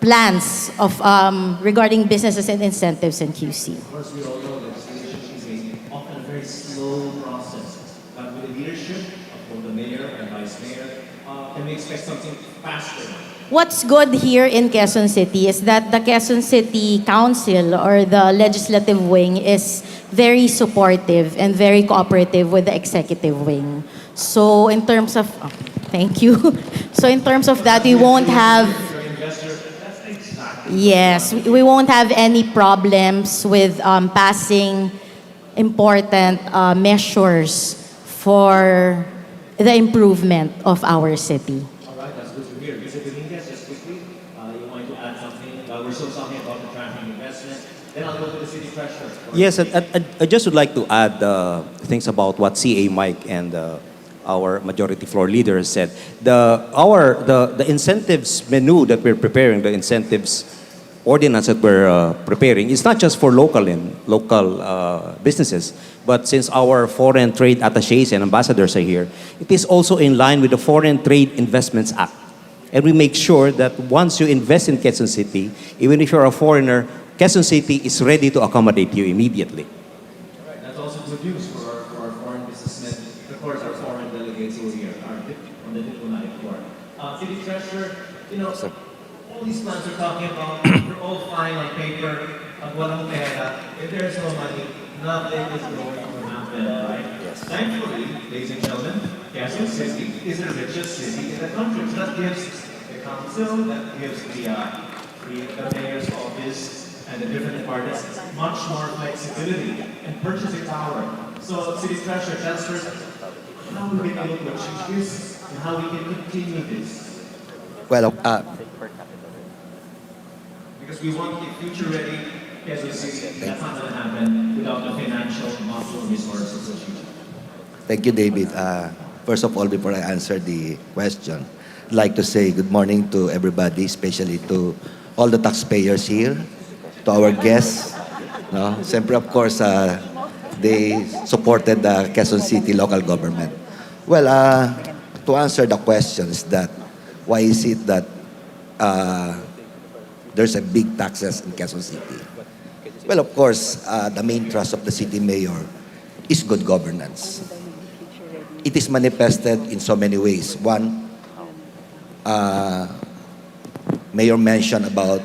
Speaker 8: plans of regarding businesses and incentives in QC.
Speaker 3: Of course, we all know that legislation is often a very slow process, but with the leadership of both the mayor and vice mayor, can we expect something faster?
Speaker 8: What's good here in Quezon City is that the Quezon City Council, or the legislative wing, is very supportive and very cooperative with the executive wing. So in terms of, thank you. So in terms of that, we won't have, yes, we won't have any problems with passing important measures for the improvement of our city.
Speaker 3: All right, that's good to hear. Mr. Dominguez, just quickly, you want to add something? We're still talking about the traffic investment. Then I'll go to the city treasurer.
Speaker 6: Yes, I just would like to add things about what CA Mike and our majority floor leader said. The incentives menu that we're preparing, the incentives ordinance that we're preparing, is not just for local businesses, but since our foreign trade attachés and ambassadors are here, it is also in line with the Foreign Trade Investments Act. And we make sure that once you invest in Quezon City, even if you're a foreigner, Quezon City is ready to accommodate you immediately.
Speaker 3: Right, that's also good news for our foreign businessmen. Of course, our foreign delegates who are here on the diplomatic corps. City treasurer, all these plans we're talking about, we're all fine on paper. Walang pera. If there's no money, nothing is going to happen, right? Yes. Thankfully, ladies and gentlemen, Quezon City is the richest city in the country. So that gives the council, that gives the mayor's office and the different departments much more flexibility and purchasing power. So, city treasurer, chancellors, how we can able to achieve this and how we can continue this?
Speaker 9: Well,
Speaker 3: Because we want a future-ready Quezon City. That's not going to happen without the financial muscle resources of future.
Speaker 9: thank you, David. First of all, before I answer the question, I'd like to say good morning to everybody, especially to all the taxpayers here, to our guests. No? Siyempre, of course, they supported the Quezon City local government. Well, to answer the question is that, why is it that there's a big taxes in Quezon City? Well, of course, the main thrust of the city mayor is good governance. It is manifested in so many ways. One, Mayor mentioned about,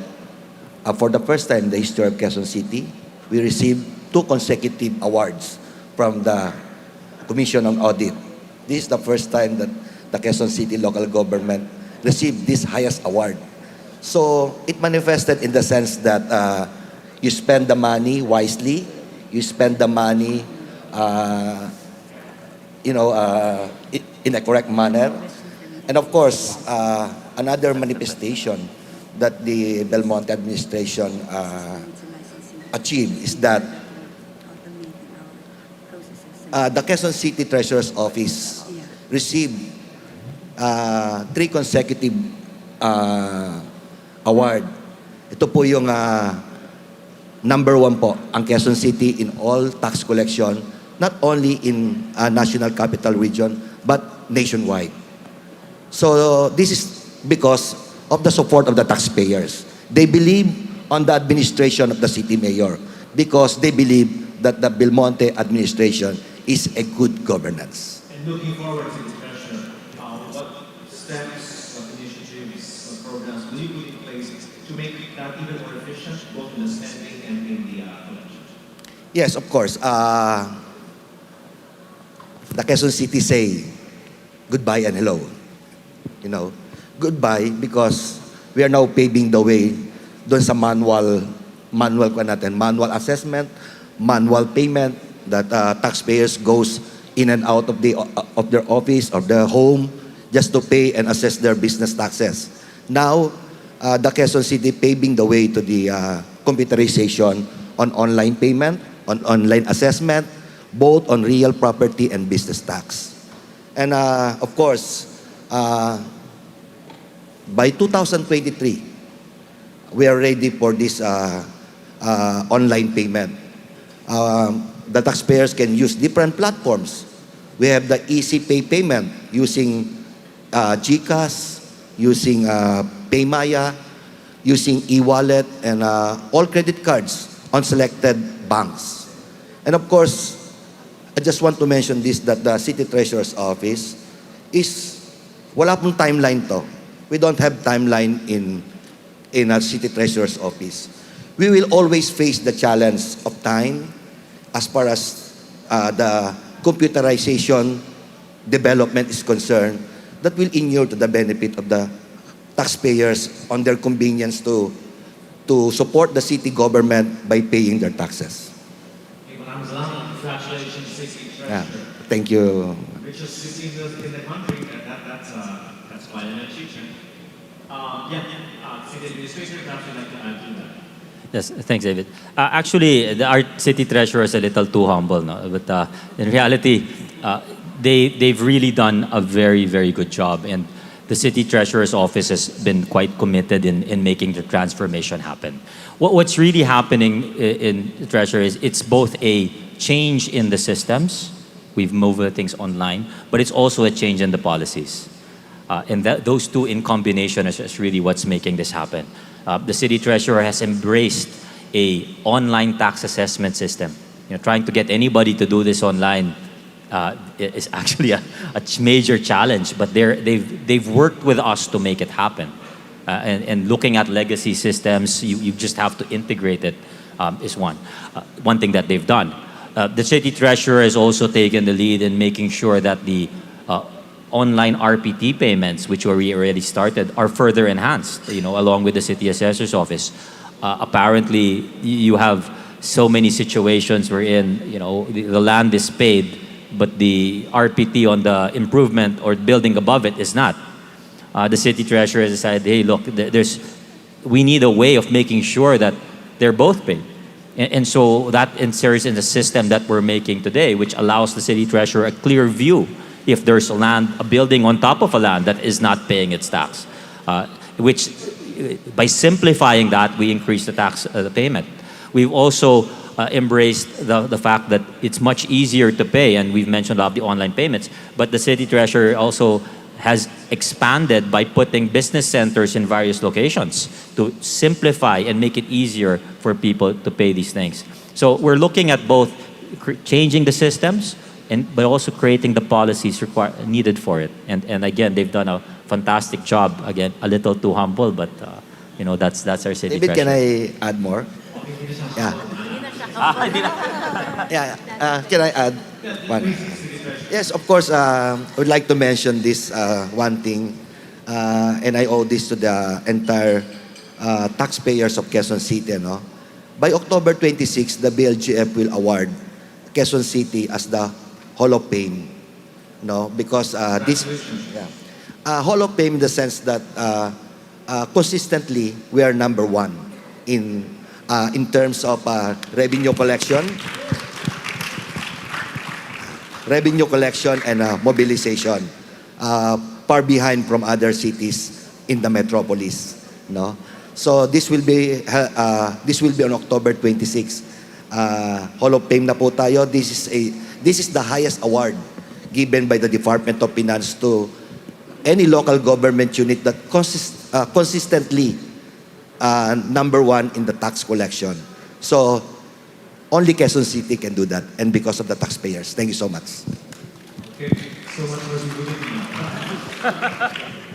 Speaker 9: for the first time in the history of Quezon City, we received 2 consecutive awards from the Commission on Audit. This is the first time that the Quezon City local government received this highest award. So it manifested in the sense that you spend the money wisely, you spend the money in a correct manner. And of course, another manifestation that the Belmonte administration achieved is that the Quezon City Treasurer's Office received 3 consecutive award. Ito po yung number 1 po, ang Quezon City in all tax collection, not only in National Capital Region, but nationwide. So this is because of the support of the taxpayers. They believe on the administration of the city mayor because they believe that the Belmonte administration is a good governance.
Speaker 3: And looking forward to this question, what steps, what initiatives, what programs will you put in place to make that even more efficient, both in the spending and in the collection?
Speaker 9: Yes, of course. The Quezon City say goodbye and hello. Goodbye because we are now paving the way doon sa manual assessment, manual payment that taxpayers goes in and out of their office or their home just to pay and assess their business taxes. Now, the Quezon City paving the way to the computerization on online payment, on online assessment, both on real property and business tax. And of course, by 2023, we are ready for this online payment. The taxpayers can use different platforms. We have the easy pay payment using GCash, using Paymaya, using e-wallet, and all credit cards on selected banks. And of course, I just want to mention this, that the City Treasurer's Office is, wala pong timeline to. We don't have timeline in our City Treasurer's Office. We will always face the challenge of time as far as the computerization development is concerned, that will inure to the benefit of the taxpayers on their convenience to support the city government by paying their taxes.
Speaker 3: Congratulations, City Treasurer.
Speaker 9: Yeah, thank you.
Speaker 3: Richest city in the country, that's quite an achievement. City Administrator, perhaps you'd like to add to that.
Speaker 1: Yes, thanks, David. Actually, our city treasurer is a little too humble, no? But in reality, they've really done a very, very good job. And the city treasurer's office has been quite committed in making the transformation happen. What's really happening in the treasurer is it's both a change in the systems. We've moved things online, but it's also a change in the policies. And those two in combination is really what's making this happen. The city treasurer has embraced a online tax assessment system. Trying to get anybody to do this online is actually a major challenge, but they've worked with us to make it happen. And looking at legacy systems, you just have to integrate it is one thing that they've done. The city treasurer has also taken the lead in making sure that the online RPT payments, which we already started, are further enhanced, along with the city assessor's office. Apparently, you have so many situations wherein, the land is paid, but the RPT on the improvement or building above it is not. The city treasurer has decided, hey, look, we need a way of making sure that they're both paid. And so that inserts in the system that we're making today, which allows the city treasurer a clear view if there's a building on top of a land that is not paying its tax. Which, by simplifying that, we increase the tax payment. We've also embraced the fact that it's much easier to pay, and we've mentioned about the online payments, but the city treasurer also has expanded by putting business centers in various locations to simplify and make it easier for people to pay these things. So we're looking at both changing the systems, but also creating the policies needed for it. And again, they've done a fantastic job. Again, a little too humble, but that's our city
Speaker 9: David,
Speaker 1: treasurer.
Speaker 9: can I add more? Yeah. Can I add one? Yes, of course. I would like to mention this one thing, and I owe this to the entire taxpayers of Quezon City. By October 26, the BLGF will award Quezon City as the Hall of Fame. Because this Hall of Fame in the sense that consistently we are number one in terms of revenue collection and mobilization, far behind from other cities in the metropolis. So this will be on October 26. Hall of Fame na po tayo. This is the highest award given by the Department of Finance to any local government unit that consistently number one in the tax collection. So only Quezon City can do that, and because of the taxpayers. Thank you so much.
Speaker 3: Okay, so much for the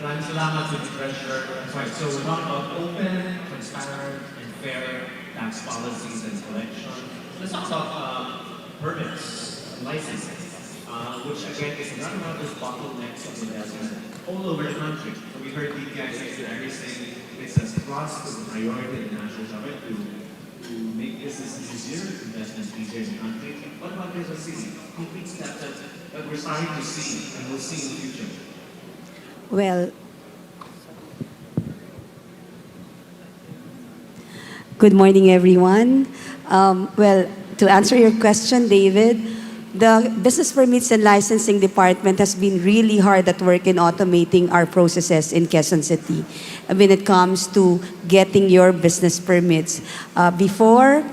Speaker 3: Maraming salamat, City Treasurer. That's right. So we're talking about open, transparent, and fair tax policies and collection. Let's talk about permits and licenses, which again is another one of those bottlenecks of investment all over the country. So we heard DTI say that everything it's as cross as a priority in the national summit to make business easier, investments easier in the country. What about Quezon City? Concrete steps that we're starting to see and we'll see in the future.
Speaker 10: Well, Good morning, everyone. Well, to answer your question, David, the Business Permits and Licensing Department has been really hard at work in automating our processes in Quezon City when it comes to getting your business permits. Before,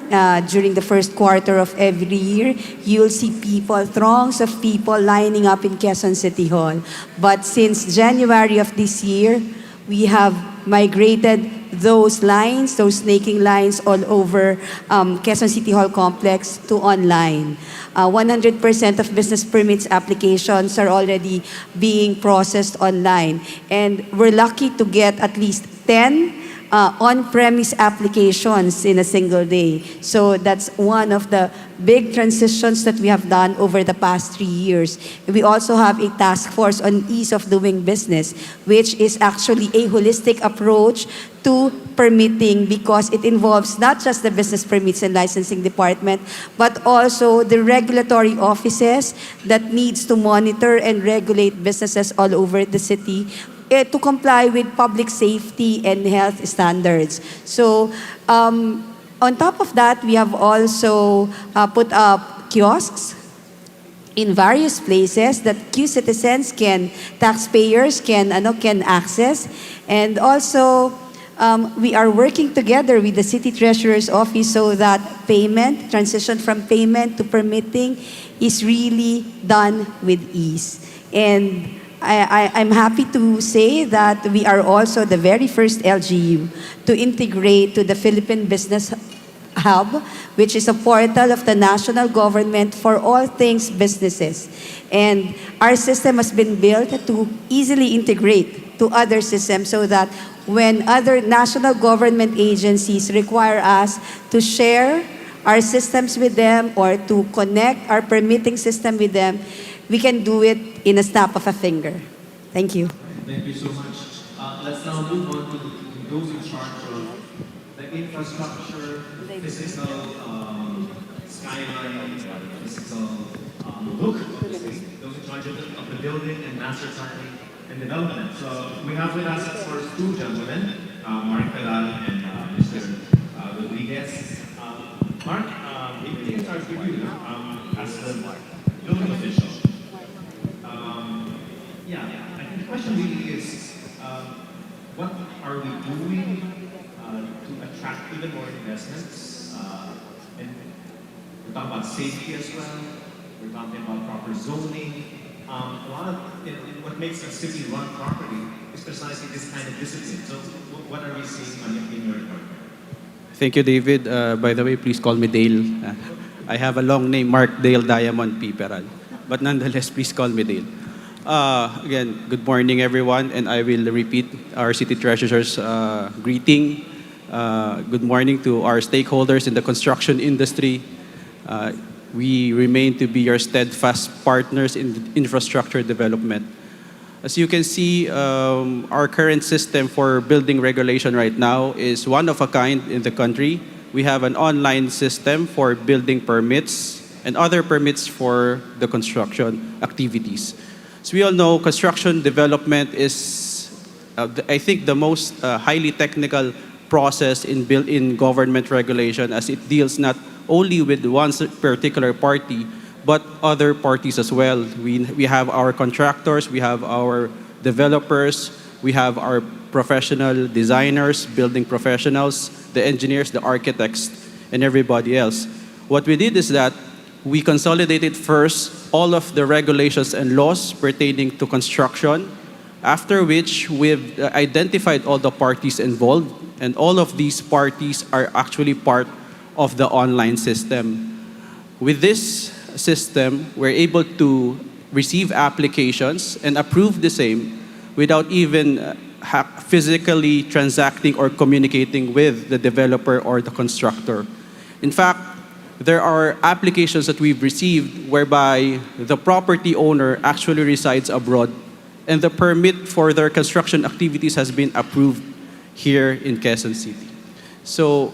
Speaker 10: during the first quarter of every year, you'll see people, throngs of people lining up in Quezon City Hall. But since January of this year, we have migrated those lines, those snaking lines all over Quezon City Hall complex to online. 100% of business permits applications are already being processed online. And we're lucky to get at least 10 on-premise applications in a single day. So that's one of the big transitions that we have done over the past 3 years. We also have a task force on ease of doing business, which is actually a holistic approach to permitting because it involves not just the Business Permits and Licensing Department, but also the regulatory offices that needs to monitor and regulate businesses all over the city to comply with public safety and health standards. So, on top of that, we have also put up kiosks in various places that citizens taxpayers can access. And also, we are working together with the City Treasurer's Office so that transition from payment to permitting is really done with ease. And I'm happy to say that we are also the very first LGU to integrate to the Philippine Business Hub, which is a portal of the national government for all things businesses. And our system has been built to easily integrate to other systems so that when other national government agencies require us to share our systems with them or to connect our permitting system with them, we can do it in a snap of a finger. Thank you.
Speaker 3: Thank you so much. Let's now move on to those in charge of the infrastructure, physical skyline, physical look of the city. Those in charge of the building and master planning and development. So we have with us, of course, two gentlemen, Mark Pedal and Mr. Rodriguez. Mark, maybe we can start with you as the building official. I think the question really is, what are we doing to attract even more investments? And we're talking about safety as well. We're talking about proper zoning. A lot of what makes a city run properly is precisely this kind of discipline. So what are we seeing in your department?
Speaker 11: Thank you, David. By the way, please call me Dale. I have a long name, Mark Dale Diamond P. Peral. But nonetheless, please call me Dale. Again, good morning, everyone, and I will repeat our City Treasurer's greeting. Good morning to our stakeholders in the construction industry. We remain to be your steadfast partners in infrastructure development. As you can see, our current system for building regulation right now is one of a kind in the country. We have an online system for building permits and other permits for the construction activities. As we all know, construction development is, I think, the most highly technical process in government regulation, as it deals not only with one particular party, but other parties as well. We have our contractors, we have our developers, we have our professional designers, building professionals, the engineers, the architects, and everybody else. What we did is that we consolidated first all of the regulations and laws pertaining to construction, after which we've identified all the parties involved, and all of these parties are actually part of the online system. With this system, we're able to receive applications and approve the same without even physically transacting or communicating with the developer or the constructor. In fact, there are applications that we've received whereby the property owner actually resides abroad and the permit for their construction activities has been approved here in Quezon City. So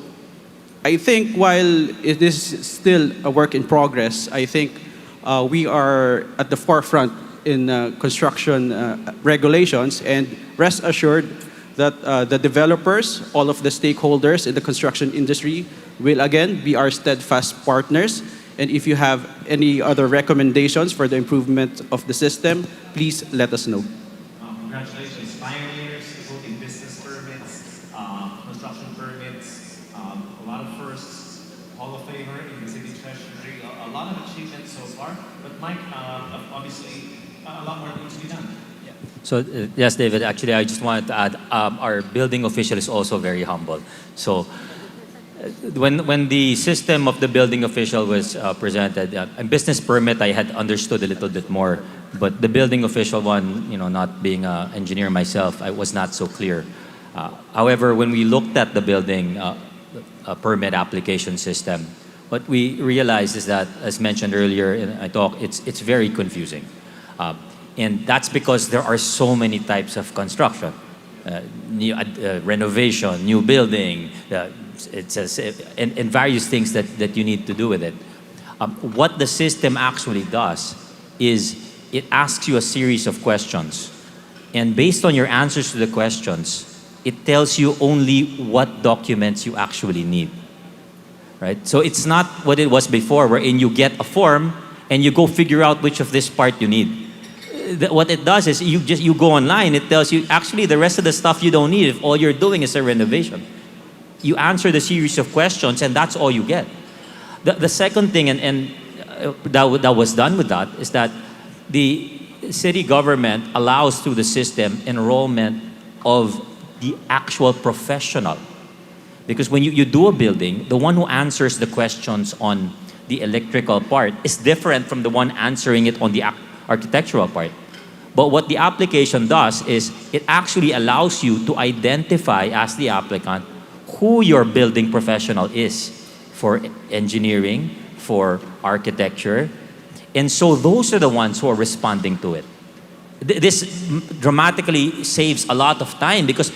Speaker 11: I think while it is still a work in progress, I think we are at the forefront in construction regulations, and rest assured, that the developers, all of the stakeholders in the construction industry will again be our steadfast partners. And if you have any other recommendations for the improvement of the system, please let us know.
Speaker 3: Congratulations, pioneers, both in business permits, construction permits, a lot of firsts, Hall of Famer in the city treasury, a lot of achievements so far. But Mike, obviously, a lot more needs to be done.
Speaker 1: So yes, David, actually I just wanted to add, our building official is also very humble. So when the system of the building official was presented, a business permit I had understood a little bit more, but the building official one, not being an engineer myself, I was not so clear. However, when we looked at the building permit application system, what we realized is that, as mentioned earlier in my talk, it's very confusing. And that's because there are so many types of construction. Renovation, new building, and various things that you need to do with it. What the system actually does is it asks you a series of questions. And based on your answers to the questions, it tells you only what documents you actually need. Right? So it's not what it was before, wherein you get a form and you go figure out which of this part you need. What it does is you go online, it tells you actually the rest of the stuff you don't need if all you're doing is a renovation. You answer the series of questions and that's all you get. The second thing that was done with that is that the city government allows through the system enrollment of the actual professional. Because when you do a building, the one who answers the questions on the electrical part is different from the one answering it on the architectural part. But what the application does is it actually allows you to identify as the applicant who your building professional is for engineering, for architecture. And so those are the ones who are responding to it. This dramatically saves a lot of time because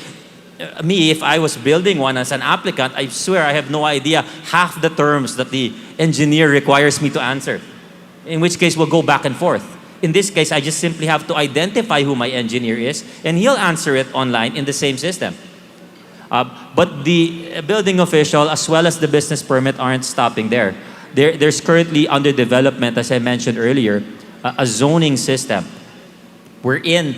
Speaker 1: me, if I was building one as an applicant, I swear I have no idea half the terms that the engineer requires me to answer. In which case we'll go back and forth. In this case, I just simply have to identify who my engineer is, and he'll answer it online in the same system. But the building official, as well as the business permit, aren't stopping there. There's currently under development, as I mentioned earlier, a zoning system wherein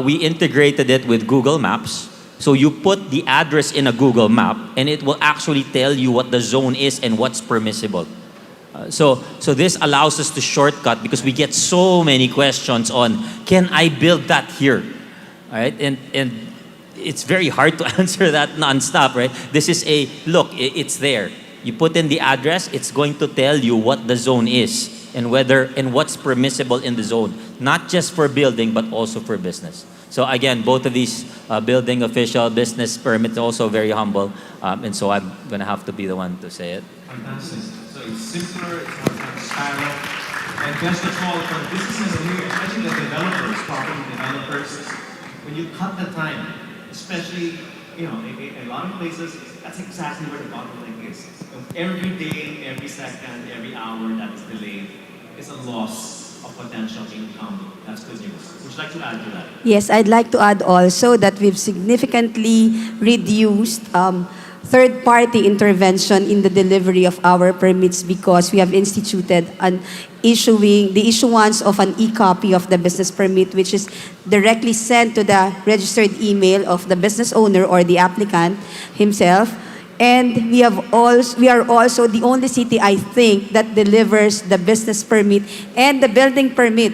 Speaker 1: we integrated it with Google Maps. So you put the address in a Google map, and it will actually tell you what the zone is and what's permissible. So this allows us to shortcut because we get so many questions on, can I build that here? All right? And it's very hard to answer that nonstop, right? This is look, it's there. You put in the address, it's going to tell you what the zone is and what's permissible in the zone, not just for building, but also for business. So again, both of these building official, business permits, also very humble. And so I'm going to have to be the one to say it.
Speaker 3: Fantastic. So it's simpler, it's more transparent, and best of all, for businesses here, especially the developers, property developers, when you cut the time, especially, in a lot of places, that's exactly where the bottleneck is. Every day, every second, every hour that is delayed is a loss of potential income. That's good news. Would you like to add to that?
Speaker 10: Yes, I'd like to add also that we've significantly reduced third-party intervention in the delivery of our permits because we have instituted the issuance of an e-copy of the business permit, which is directly sent to the registered email of the business owner or the applicant himself. And we are also the only city, I think, that delivers the business permit and the building permit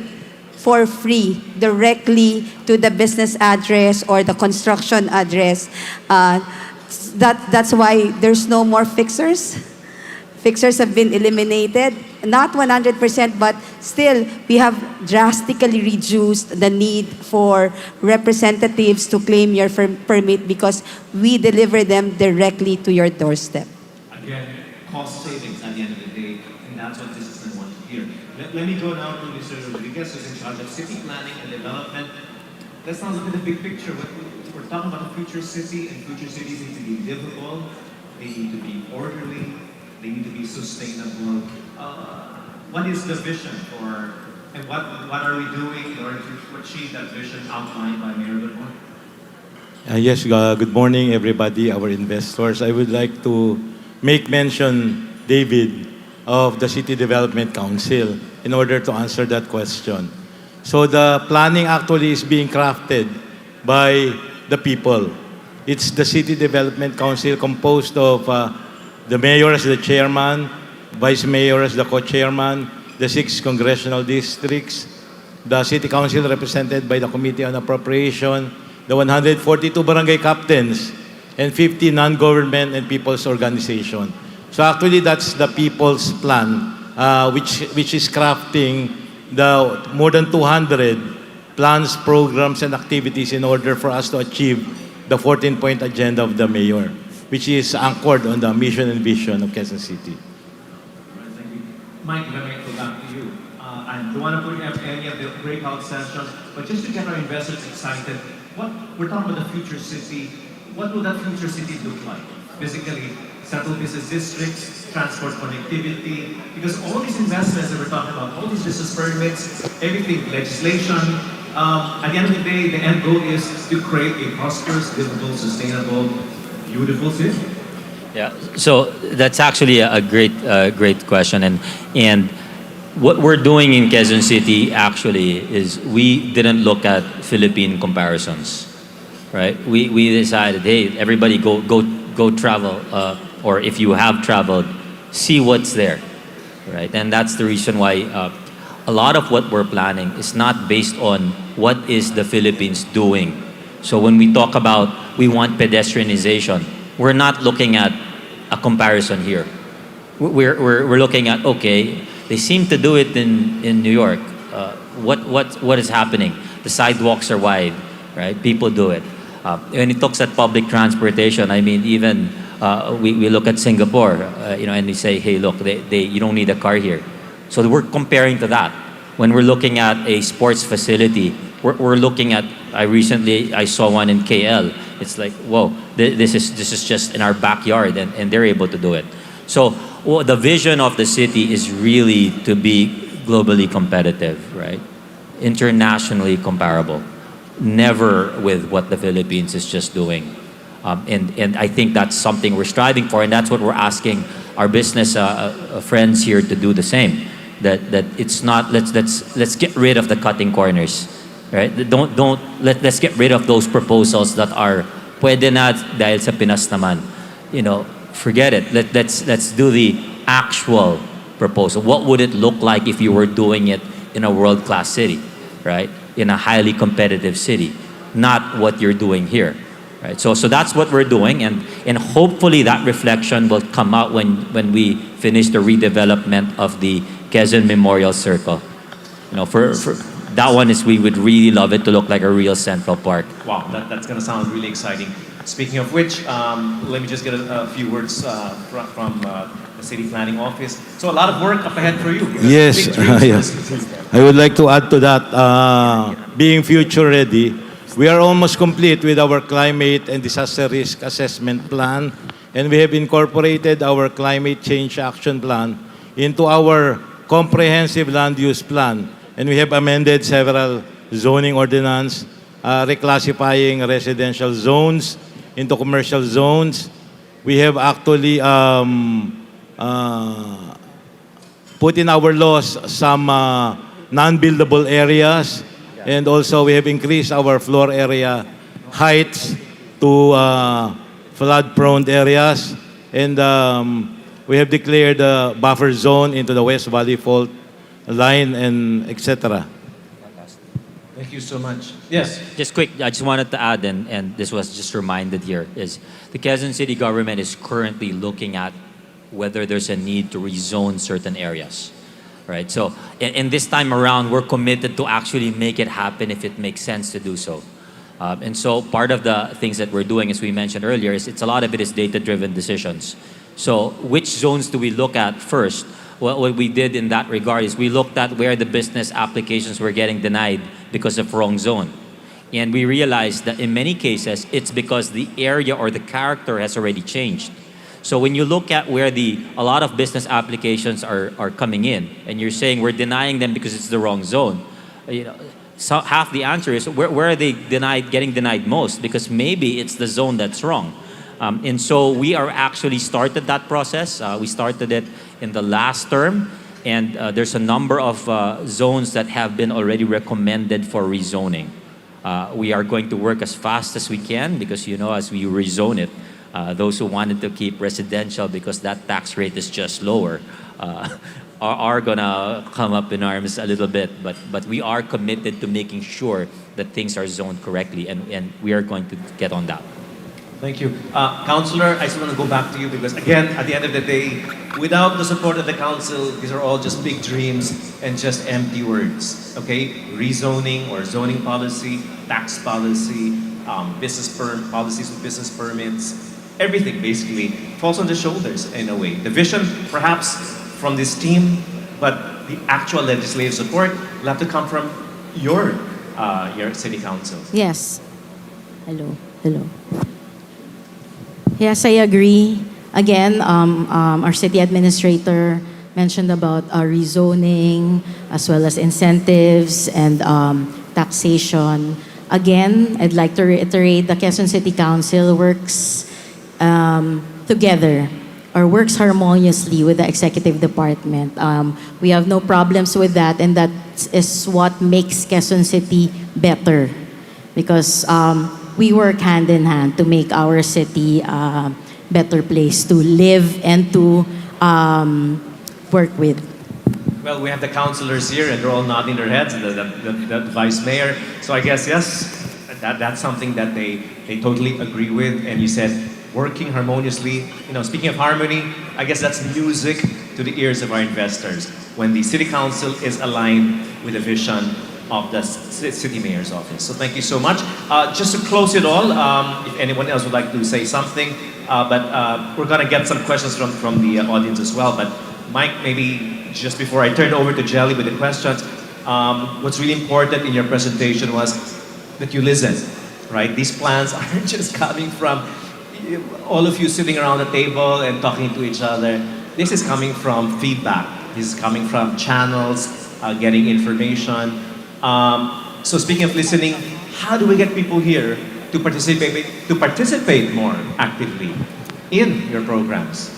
Speaker 10: for free directly to the business address or the construction address. That's why there's no more fixers. Fixers have been eliminated, not 100%, but still we have drastically reduced the need for representatives to claim your permit because we deliver them directly to your doorstep.
Speaker 3: Again, cost savings at the end of the day, and that's what businessmen want to hear. Let me go now to Mr. Rodriguez, who's in charge of city planning and development. Let's now look at the big picture. We're talking about a future city, and future cities need to be livable, they need to be orderly, they need to be sustainable. What is the vision for, and what are we doing in order to achieve that vision outlined by Mayor Goodmore?
Speaker 12: Yes, good morning, everybody, our investors. I would like to make mention, David, of the City Development Council in order to answer that question. So the planning actually is being crafted by the people. It's the City Development Council composed of the mayor as the chairman, vice mayor as the co-chairman, the 6 congressional districts, the City Council represented by the Committee on Appropriation, the 142 barangay captains, and 50 non-government and people's organization. So actually, that's the people's plan, which is crafting the more than 200 plans, programs, and activities in order for us to achieve the 14-point agenda of the mayor, which is anchored on the mission and vision of Quezon City.
Speaker 3: Mike, let me go back to you. I don't want to put up any of the breakout sessions, but just to get our investors excited, we're talking about the future city. What will that future city look like? Basically, central business districts, transport connectivity, because all these investments that we're talking about, all these business permits, everything, legislation, at the end of the day, the end goal is to create a prosperous, livable, sustainable, beautiful city.
Speaker 1: Yeah, so that's actually a great question, and what we're doing in Quezon City actually is we didn't look at Philippine comparisons, right? We decided, hey, everybody go travel, or if you have traveled, see what's there, right? And that's the reason why a lot of what we're planning is not based on what is the Philippines doing. So when we talk about we want pedestrianization, we're not looking at a comparison here. We're looking at, okay, they seem to do it in New York. What is happening? The sidewalks are wide, right? People do it. When it talks at public transportation, I mean, even we look at Singapore, and we say, hey, look, you don't need a car here. So we're comparing to that. When we're looking at a sports facility, we're looking at. I saw one in KL. It's like, whoa, this is just in our backyard, and they're able to do it. So the vision of the city is really to be globally competitive, right? Internationally comparable. Never with what the Philippines is just doing. And I think that's something we're striving for, and that's what we're asking our business friends here to do the same. That it's not, let's get rid of the cutting corners, right? Let's get rid of those proposals that are pwede na dahil sa Pinas naman. Forget it. Let's do the actual proposal. What would it look like if you were doing it in a world-class city, right? In a highly competitive city, not what you're doing here, right? So that's what we're doing, and hopefully that reflection will come out when we finish the redevelopment of the Quezon Memorial Circle. For that one we would really love it to look like a real Central Park.
Speaker 3: Wow, that's going to sound really exciting. Speaking of which, let me just get a few words from the City Planning Office. So a lot of work up ahead for you.
Speaker 12: Yes, yes. I would like to add to that, being future ready, we are almost complete with our climate and disaster risk assessment plan, and we have incorporated our climate change action plan into our comprehensive land use plan, and we have amended several zoning ordinance, reclassifying residential zones into commercial zones. We have actually put in our laws some non-buildable areas, and also we have increased our floor area heights to flood-prone areas, and we have declared a buffer zone into the West Valley Fault line, and etc.
Speaker 3: Thank you so much. Yes.
Speaker 1: Just quick, I just wanted to add, and this was just reminded here, is the Quezon City government is currently looking at whether there's a need to rezone certain areas, right? So, and this time around, we're committed to actually make it happen if it makes sense to do so. And so part of the things that we're doing, as we mentioned earlier, is a lot of it is data-driven decisions. So which zones do we look at first? Well, what we did in that regard is we looked at where the business applications were getting denied because of wrong zone. And we realized that in many cases, it's because the area or the character has already changed. So when you look at where a lot of business applications are coming in, and you're saying we're denying them because it's the wrong zone, So half the answer is where are they getting denied most? Because maybe it's the zone that's wrong. And so we are actually started that process. We started it in the last term, and there's a number of zones that have been already recommended for rezoning. We are going to work as fast as we can because, as we rezone it, those who wanted to keep residential because that tax rate is just lower are gonna come up in arms a little bit. But we are committed to making sure that things are zoned correctly, and we are going to get on that.
Speaker 3: Thank you. Councillor, I just want to go back to you because, again, at the end of the day, without the support of the council, these are all just big dreams and just empty words, okay? Rezoning or zoning policy, tax policy, policies with business permits, everything basically falls on the shoulders in a way. The vision, perhaps, from this team, but the actual legislative support will have to come from your city council.
Speaker 8: Yes. Hello. Yes, I agree. Again, our city administrator mentioned about rezoning as well as incentives and taxation. Again, I'd like to reiterate the Quezon City Council works together or works harmoniously with the executive department. We have no problems with that, and that is what makes Quezon City better because we work hand in hand to make our city a better place to live and to work with.
Speaker 3: Well, we have the councillors here, and they're all nodding their heads, the vice mayor. So I guess, yes, that's something that they totally agree with. And you said working harmoniously. Speaking of harmony, I guess that's music to the ears of our investors when the city council is aligned with the vision of the city mayor's office. So thank you so much. Just to close it all, if anyone else would like to say something, but we're gonna get some questions from the audience as well. But Mike, maybe just before I turn over to Jelly with the questions, what's really important in your presentation was that you listen, right? These plans aren't just coming from all of you sitting around the table and talking to each other. This is coming from feedback. This is coming from channels, getting information. So speaking of listening, how do we get people here to participate more actively in your programs?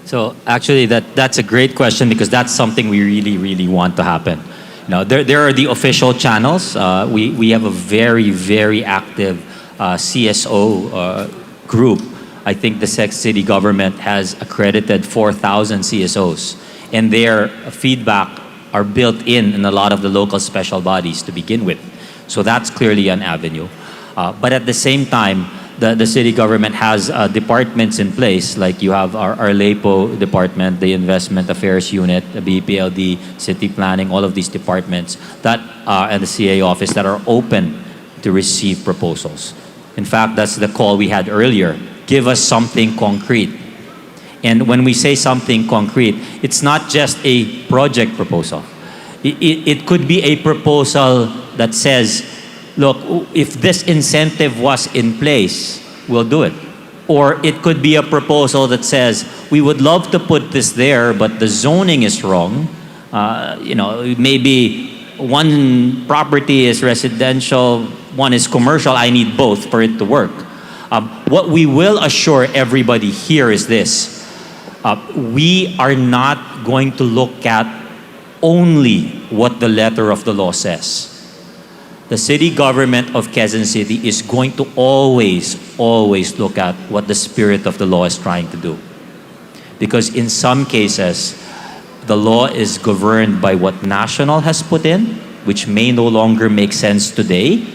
Speaker 1: So actually, that's a great question because that's something we really, really want to happen. There are the official channels. We have a very, very active CSO group. I think the city government has accredited 4,000 CSOs, and their feedback are built in a lot of the local special bodies to begin with. So that's clearly an avenue. But at the same time, the city government has departments in place, like you have our LAPO department, the Investment Affairs Unit, the BPLD, City Planning, all of these departments that and the CA office that are open to receive proposals. In fact, that's the call we had earlier. Give us something concrete. And when we say something concrete, it's not just a project proposal. It could be a proposal that says, look, if this incentive was in place, we'll do it. Or it could be a proposal that says, we would love to put this there, but the zoning is wrong. Maybe one property is residential, one is commercial. I need both for it to work. What we will assure everybody here is this. We are not going to look at only what the letter of the law says. The city government of Quezon City is going to always look at what the spirit of the law is trying to do. Because in some cases, the law is governed by what national has put in, which may no longer make sense today,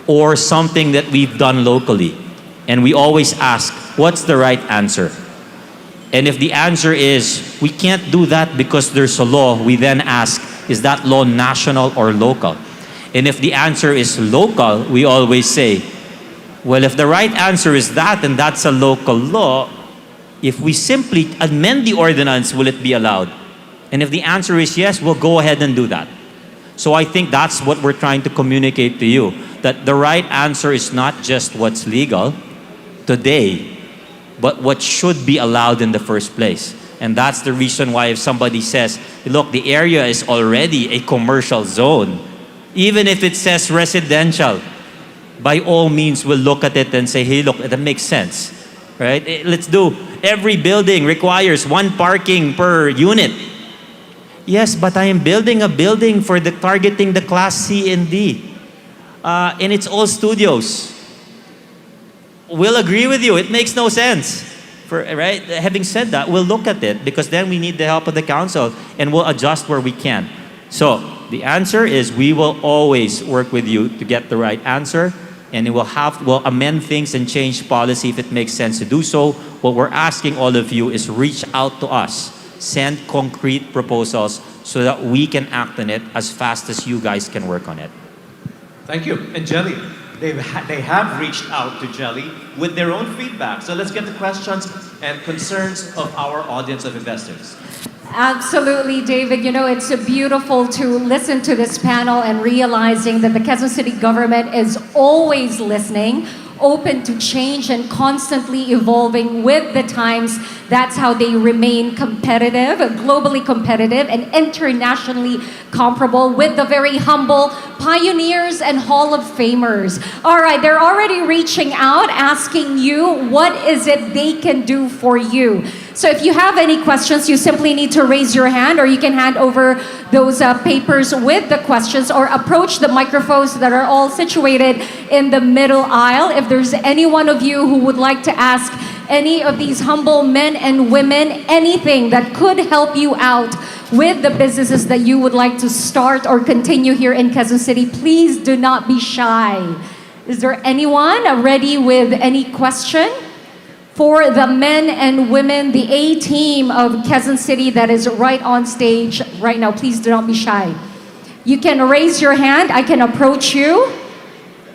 Speaker 1: or something that we've done locally. And we always ask, what's the right answer? And if the answer is, we can't do that because there's a law, we then ask, is that law national or local? And if the answer is local, we always say, well, if the right answer is that and that's a local law, if we simply amend the ordinance, will it be allowed? And if the answer is yes, we'll go ahead and do that. So I think that's what we're trying to communicate to you, that the right answer is not just what's legal today, but what should be allowed in the first place. And that's the reason why if somebody says, look, the area is already a commercial zone, even if it says residential, by all means, we'll look at it and say, hey, look, that makes sense, right? Let's do, every building requires 1 parking per unit. Yes, but I am building a building for the targeting the class C and D. And it's all studios. We'll agree with you, it makes no sense. Right? Having said that, we'll look at it because then we need the help of the council and we'll adjust where we can. So the answer is we will always work with you to get the right answer, and we'll amend things and change policy if it makes sense to do so. What we're asking all of you is reach out to us, send concrete proposals so that we can act on it as fast as you guys can work on it.
Speaker 3: Thank you. And Jelly, they have reached out to Jelly with their own feedback. So let's get the questions and concerns of our audience of investors.
Speaker 2: Absolutely, David. You know, it's beautiful to listen to this panel and realizing that the Quezon City government is always listening, open to change and constantly evolving with the times. That's how they remain competitive, globally competitive, and internationally comparable with the very humble pioneers and Hall of Famers. All right, they're already reaching out, asking you what is it they can do for you. So if you have any questions, you simply need to raise your hand, or you can hand over those papers with the questions, or approach the microphones that are all situated in the middle aisle. If there's any one of you who would like to ask any of these humble men and women anything that could help you out with the businesses that you would like to start or continue here in Quezon City, please do not be shy. Is there anyone ready with any question? For the men and women, the A team of Quezon City that is right on stage right now, please do not be shy. You can raise your hand, I can approach you.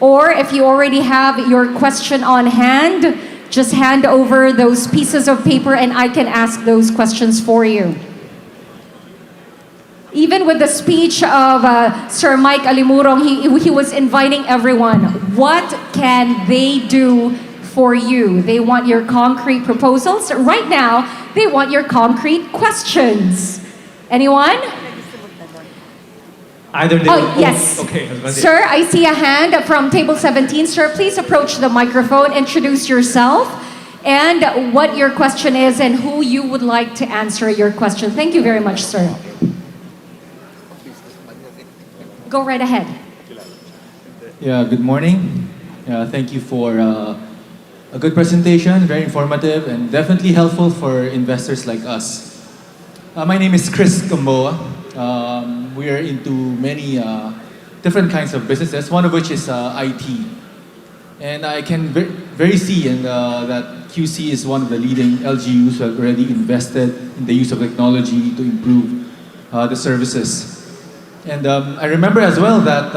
Speaker 2: Or if you already have your question on hand, just hand over those pieces of paper and I can ask those questions for you. Even with the speech of Sir Mike Alimurong, he was inviting everyone. What can they do for you? They want your concrete proposals. Right now, they want your concrete questions. Anyone?
Speaker 3: Either they
Speaker 2: Oh, yes.
Speaker 3: Okay.
Speaker 2: Sir, I see a hand from table 17. Sir, please approach the microphone, introduce yourself, and what your question is and who you would like to answer your question. Thank you very much, sir. Go right ahead.
Speaker 13: Yeah, good morning. Thank you for a good presentation, very informative and definitely helpful for investors like us. My name is Chris Gamboa. We are into many different kinds of businesses, one of which is IT. And I can very see that QC is one of the leading LGUs who have already invested in the use of technology to improve the services. And I remember as well that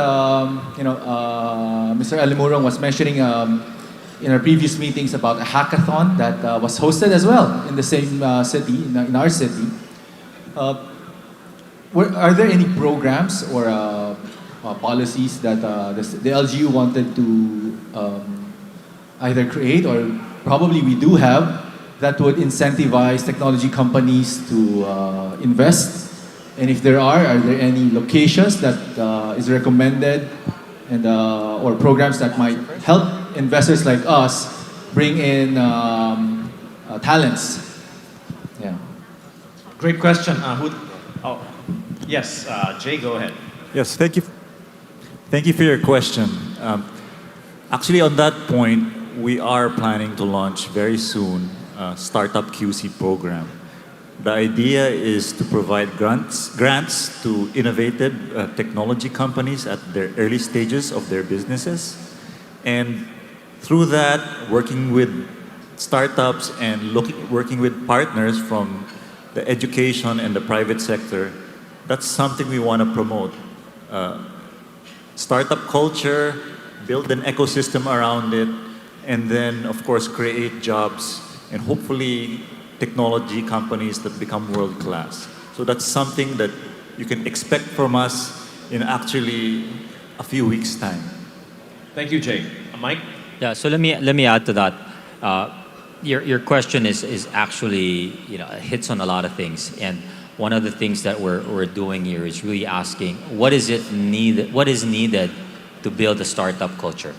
Speaker 13: Mr. Alimurong was mentioning in our previous meetings about a hackathon that was hosted as well in the same city, in our city. Are there any programs or policies that the LGU wanted to either create, or probably we do have, that would incentivize technology companies to invest? And if there are there any locations that is recommended and or programs that might help investors like us bring in talents? Yeah.
Speaker 3: Great question. Yes, Jay, go ahead.
Speaker 7: Yes, thank you. Thank you for your question. Actually, on that point, we are planning to launch very soon a Startup QC program. The idea is to provide grants to innovative technology companies at their early stages of their businesses. And through that, working with startups and working with partners from the education and the private sector, that's something we want to promote. Startup culture, build an ecosystem around it, and then, of course, create jobs and hopefully technology companies that become world-class. So that's something that you can expect from us in actually a few weeks' time.
Speaker 3: Thank you, Jay. Mike?
Speaker 1: Yeah, so let me add to that.
Speaker 14: your question is actually, hits on a lot of things. And one of the things that we're doing here is really asking, what is needed to build a startup culture?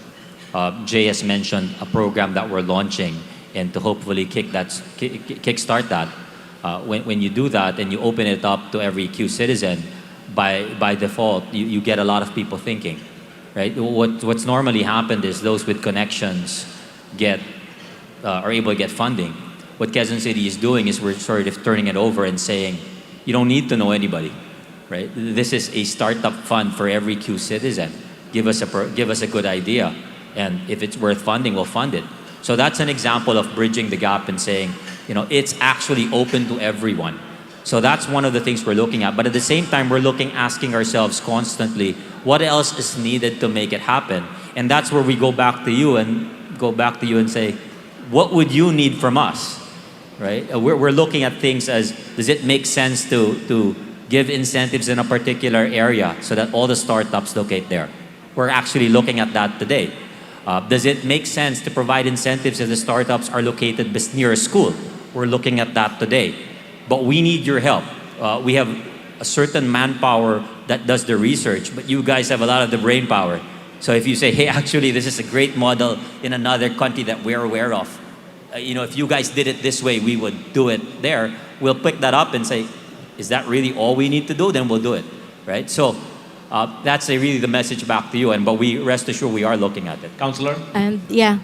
Speaker 14: Jay has mentioned a program that we're launching, and to hopefully kickstart that. When you do that and you open it up to every Q citizen, by default, you get a lot of people thinking, right? What's normally happened is those with connections are able to get funding. What Quezon City is doing is we're sort of turning it over and saying, you don't need to know anybody, right? This is a startup fund for every Q citizen. Give us a good idea, and if it's worth funding, we'll fund it. So that's an example of bridging the gap and saying, it's actually open to everyone. So that's one of the things we're looking at. But at the same time, we're asking ourselves constantly, what else is needed to make it happen? And that's where we go back to you and say, what would you need from us, right? We're looking at things as, does it make sense to give incentives in a particular area so that all the startups locate there? We're actually looking at that today. Does it make sense to provide incentives if the startups are located near a school? We're looking at that today. But we need your help. We have a certain manpower that does the research, but you guys have a lot of the brain power. So if you say, hey, actually, this is a great model in another country that we're aware of. If you guys did it this way, we would do it there. We'll pick that up and say, is that really all we need to do? Then we'll do it, right? So that's really the message back to you. But we rest assured we are looking at it.
Speaker 3: Councilor?
Speaker 8: And yeah,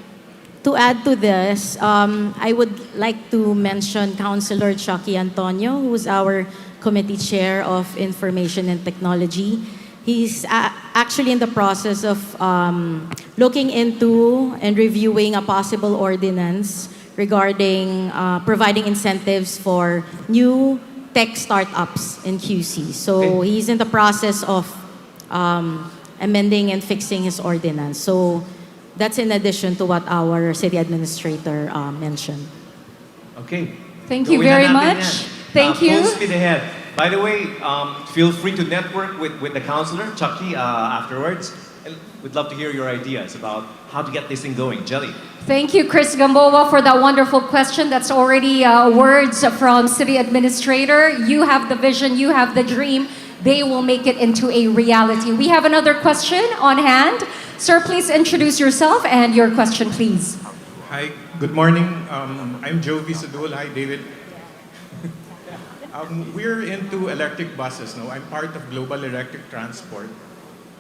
Speaker 8: to add to this, I would like to mention Councilor Chucky Antonio, who's our Committee Chair of Information and Technology. He's actually in the process of looking into and reviewing a possible ordinance regarding providing incentives for new tech startups in QC. So he's in the process of amending and fixing his ordinance. So that's in addition to what our city administrator mentioned.
Speaker 3: Okay.
Speaker 2: Thank you very much. Thank you.
Speaker 3: Full speed ahead. By the way, feel free to network with the councilor, Chucky, afterwards. And we'd love to hear your ideas about how to get this thing going. Jelly.
Speaker 2: Thank you, Chris Gamboa, for that wonderful question. That's already words from City Administrator. You have the vision, you have the dream. They will make it into a reality. We have another question on hand. Sir, please introduce yourself and your question, please.
Speaker 15: Hi, good morning. I'm Jovi Sadul. Hi, David. We're into electric buses now. I'm part of Global Electric Transport.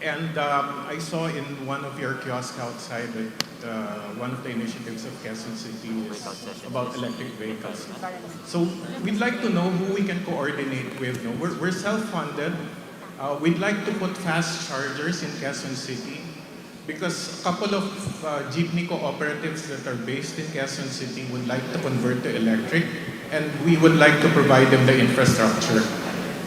Speaker 15: And I saw in one of your kiosks outside that one of the initiatives of Quezon City is about electric vehicles. So we'd like to know who we can coordinate with. No? We're self-funded. We'd like to put fast chargers in Quezon City because a couple of jeepney cooperatives that are based in Quezon City would like to convert to electric, and we would like to provide them the infrastructure.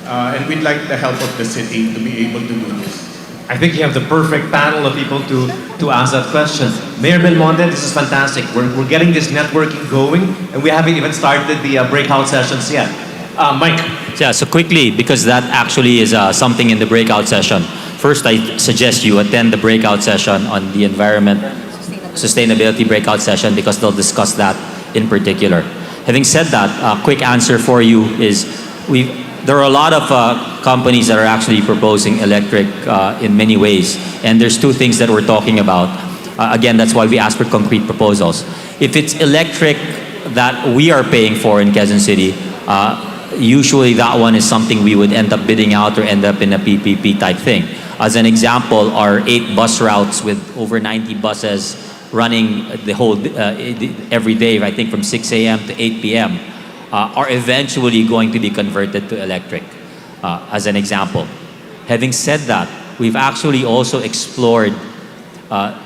Speaker 15: And we'd like the help of the city to be able to do this.
Speaker 3: I think you have the perfect panel of people to ask that question. Mayor Belmonte, this is fantastic. We're getting this networking going, and we haven't even started the breakout sessions yet. Mike.
Speaker 14: Yeah, so quickly, because that actually is something in the breakout session. First, I suggest you attend the breakout session on the environment sustainability breakout session because they'll discuss that in particular. Having said that, a quick answer for you is there are a lot of companies that are actually proposing electric in many ways. And there's two things that we're talking about. Again, that's why we ask for concrete proposals. If it's electric that we are paying for in Quezon City, usually that one is something we would end up bidding out or end up in a PPP type thing. As an example, our 8 bus routes with over 90 buses running the whole every day, I think from 6 a.m. to 8 p.m., are eventually going to be converted to electric, as an example. Having said that, we've actually also explored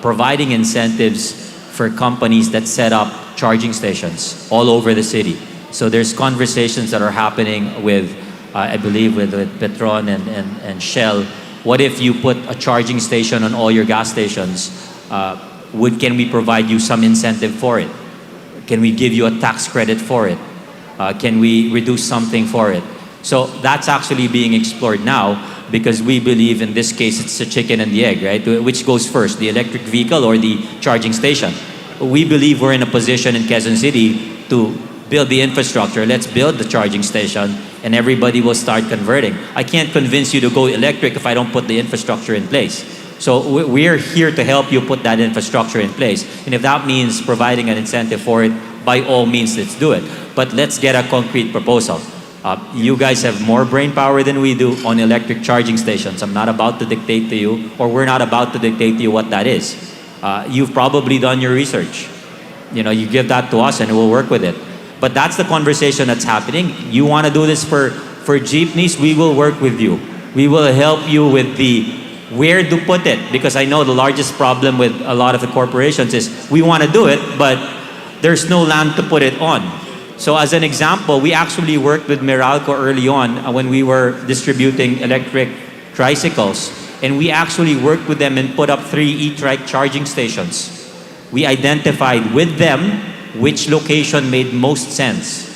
Speaker 14: providing incentives for companies that set up charging stations all over the city. So there's conversations that are happening with, I believe, with Petron and Shell. What if you put a charging station on all your gas stations? Can we provide you some incentive for it? Can we give you a tax credit for it? Can we reduce something for it? So that's actually being explored now because we believe in this case it's the chicken and the egg, right? Which goes first, the electric vehicle or the charging station? we believe we're in a position in Quezon City to build the infrastructure. Let's build the charging station and everybody will start converting. I can't convince you to go electric if I don't put the infrastructure in place. So we're here to help you put that infrastructure in place. And if that means providing an incentive for it, by all means, let's do it. But let's get a concrete proposal. You guys have more brain power than we do on electric charging stations. I'm not about to dictate to you, or we're not about to dictate to you what that is. You've probably done your research. You know, you give that to us and we'll work with it. But that's the conversation that's happening. You want to do this for jeepneys, we will work with you. We will help you with the where to put it, because I know the largest problem with a lot of the corporations is we want to do it, but there's no land to put it on. So as an example, we actually worked with Meralco early on when we were distributing electric tricycles, and we actually worked with them and put up 3 e-trike charging stations. We identified with them which location made most sense.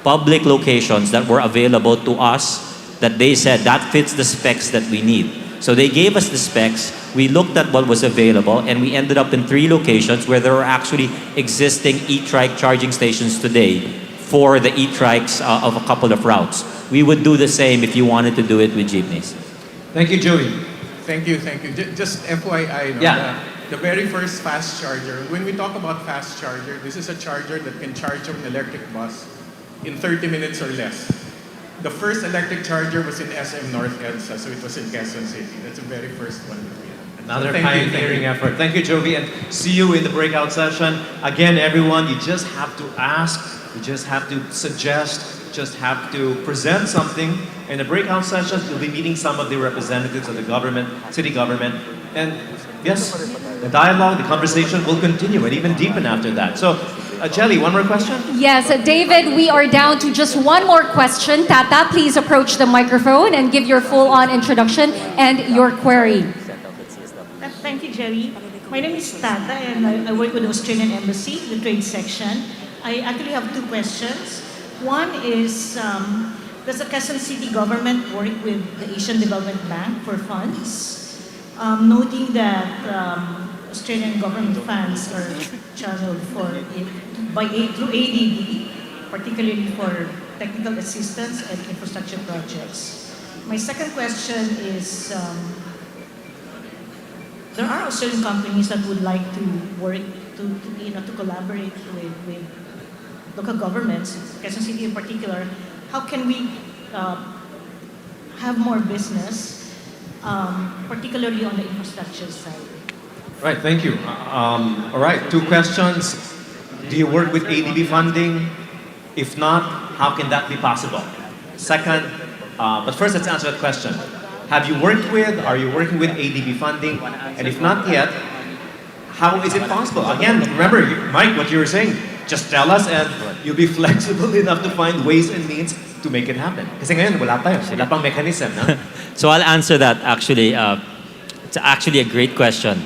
Speaker 14: Public locations that were available to us that they said that fits the specs that we need. So they gave us the specs, we looked at what was available, and we ended up in 3 locations where there are actually existing e-trike charging stations today for the e-trikes of a couple of routes. We would do the same if you wanted to do it with jeepneys.
Speaker 3: Thank you, Joey.
Speaker 15: Thank you. Just FYI, no,
Speaker 3: Yeah.
Speaker 15: the very first fast charger, when we talk about fast charger, this is a charger that can charge an electric bus in 30 minutes or less. The first electric charger was in SM North EDSA, so it was in Quezon City. That's the very first one that we had.
Speaker 3: Another
Speaker 15: So thank you.
Speaker 3: pioneering effort. Thank you, Jovi, and see you in the breakout session. Again, everyone, you just have to ask, you just have to suggest, just have to present something. In the breakout sessions, you'll be meeting some of the representatives of the government, city government, and yes, the dialogue, the conversation will continue and even deepen after that. So, Jelly, one more question?
Speaker 2: Yes, David, we are down to just one more question. Tata, please approach the microphone and give your full-on introduction and your query.
Speaker 16: Thank you, Jerry. My name is Tata, and I work with the Australian Embassy, the trade section. I actually have 2 questions. One is, does the Quezon City government work with the Asian Development Bank for funds? Noting that Australian government funds are channeled through ADB, particularly for technical assistance and infrastructure projects. My second question is, there are Australian companies that would like to work to collaborate with local governments, Quezon City in particular. How can we have more business, particularly on the infrastructure side?
Speaker 3: Right, thank you. All right, 2 questions. Do you work with ADB funding? If not, how can that be possible? Second, but first let's answer that question. Have you worked with, are you working with ADB funding? And if not yet, how is it possible? Again, remember, Mike, what you were saying, just tell us and you'll be flexible enough to find ways and means to make it happen. Kasi ngayon, wala pang mechanism. No?
Speaker 14: So I'll answer that actually. It's actually a great question.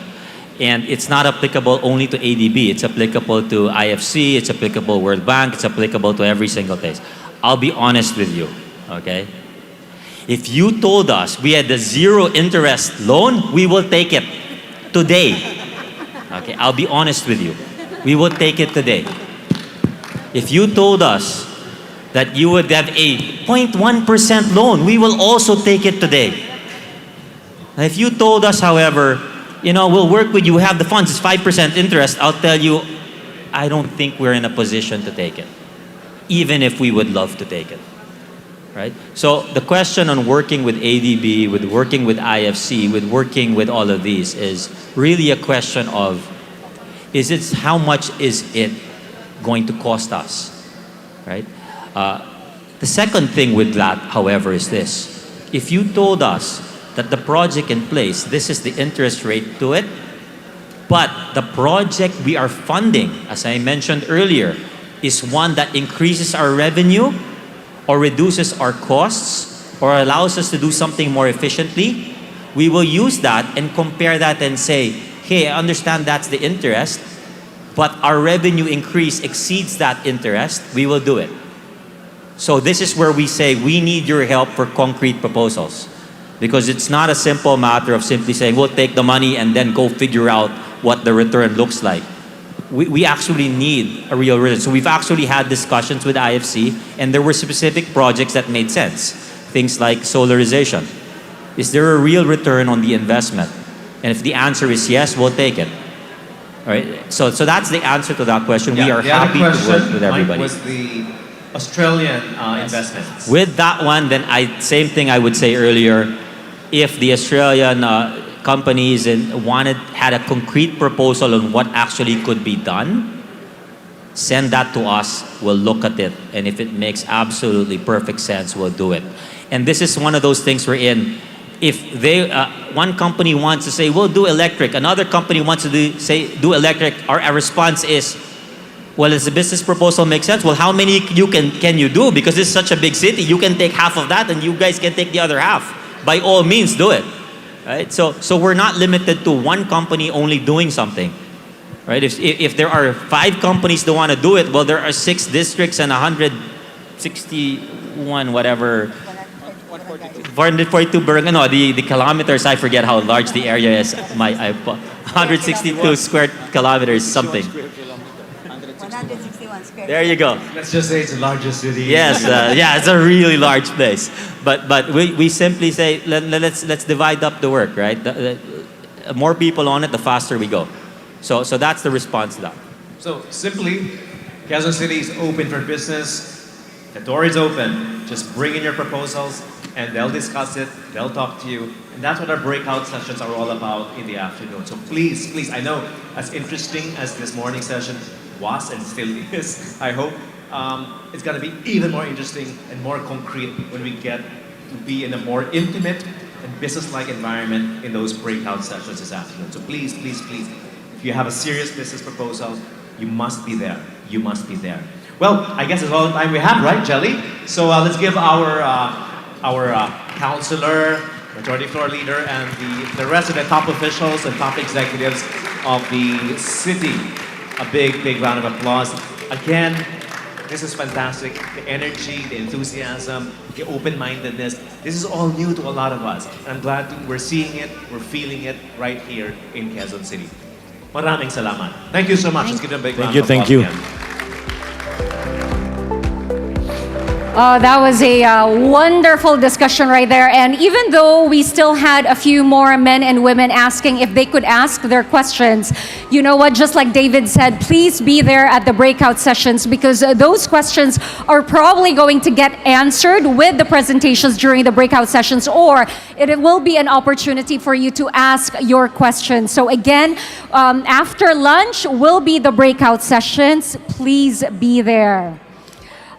Speaker 14: And it's not applicable only to ADB. It's applicable to IFC, it's applicable World Bank, it's applicable to every single place. I'll be honest with you, okay? If you told us we had a 0 interest loan, we will take it today. Okay, I'll be honest with you. We will take it today. If you told us that you would have a 0.1% loan, we will also take it today. If you told us, however, we'll work with you, have the funds, it's 5% interest, I'll tell you, I don't think we're in a position to take it, even if we would love to take it, right? So the question on working with ADB, with working with IFC, with working with all of these is really a question of, how much is it going to cost us, right? The second thing with that, however, is this. If you told us that the project in place, this is the interest rate to it, but the project we are funding, as I mentioned earlier, is one that increases our revenue or reduces our costs or allows us to do something more efficiently, we will use that and compare that and say, hey, I understand that's the interest, but our revenue increase exceeds that interest, we will do it. So this is where we say we need your help for concrete proposals. Because it's not a simple matter of simply saying, we'll take the money and then go figure out what the return looks like. we actually need a real return. So we've actually had discussions with IFC, and there were specific projects that made sense. Things like solarization. Is there a real return on the investment? And if the answer is yes, we'll take it. All right. So that's the answer to that question. We are happy to work with everybody.
Speaker 3: Mike, was the Australian investments.
Speaker 14: With that one, then same thing I would say earlier. If the Australian companies had a concrete proposal on what actually could be done, send that to us. We'll look at it, and if it makes absolutely perfect sense, we'll do it. And this is one of those things we're in. If one company wants to say we'll do electric, another company wants to do electric, our response is, well, does the business proposal make sense? Well, how many can you do? Because this is such a big city, you can take half of that, and you guys can take the other half. By all means, do it. Right? So we're not limited to one company only doing something. Right? If there are 5 companies that want to do it, well, there are 6 districts and 161 whatever. 442 the kilometers, I forget how large the area is. 162 square kilometers, something.
Speaker 10: 161 square.
Speaker 14: There you go.
Speaker 3: Let's just say it's the largest city.
Speaker 14: Yes, it's a really large place. But we simply say let's divide up the work, right? The more people on it, the faster we go. So that's the response to that.
Speaker 3: So simply, Quezon City is open for business. The door is open. Just bring in your proposals, and they'll discuss it. They'll talk to you, and that's what our breakout sessions are all about in the afternoon. So please, I know as interesting as this morning session was and still is, I hope it's going to be even more interesting and more concrete when we get to be in a more intimate and business-like environment in those breakout sessions this afternoon. So please, if you have a serious business proposal, you must be there. You must be there. Well, I guess it's all the time we have, right, Jelly? So let's give our councilor, majority floor leader, and the rest of the top officials and top executives of the city a big round of applause. Again, this is fantastic. The energy, the enthusiasm, the open-mindedness. This is all new to a lot of us. I'm glad we're seeing it, we're feeling it right here in Quezon City. Maraming salamat. Thank you so much. Let's give them a big round of applause.
Speaker 12: Thank you.
Speaker 3: Again.
Speaker 2: That was a wonderful discussion right there. And even though we still had a few more men and women asking if they could ask their questions, you know what? Just like David said, please be there at the breakout sessions, because those questions are probably going to get answered with the presentations during the breakout sessions, or it will be an opportunity for you to ask your questions. So again, after lunch will be the breakout sessions. Please be there.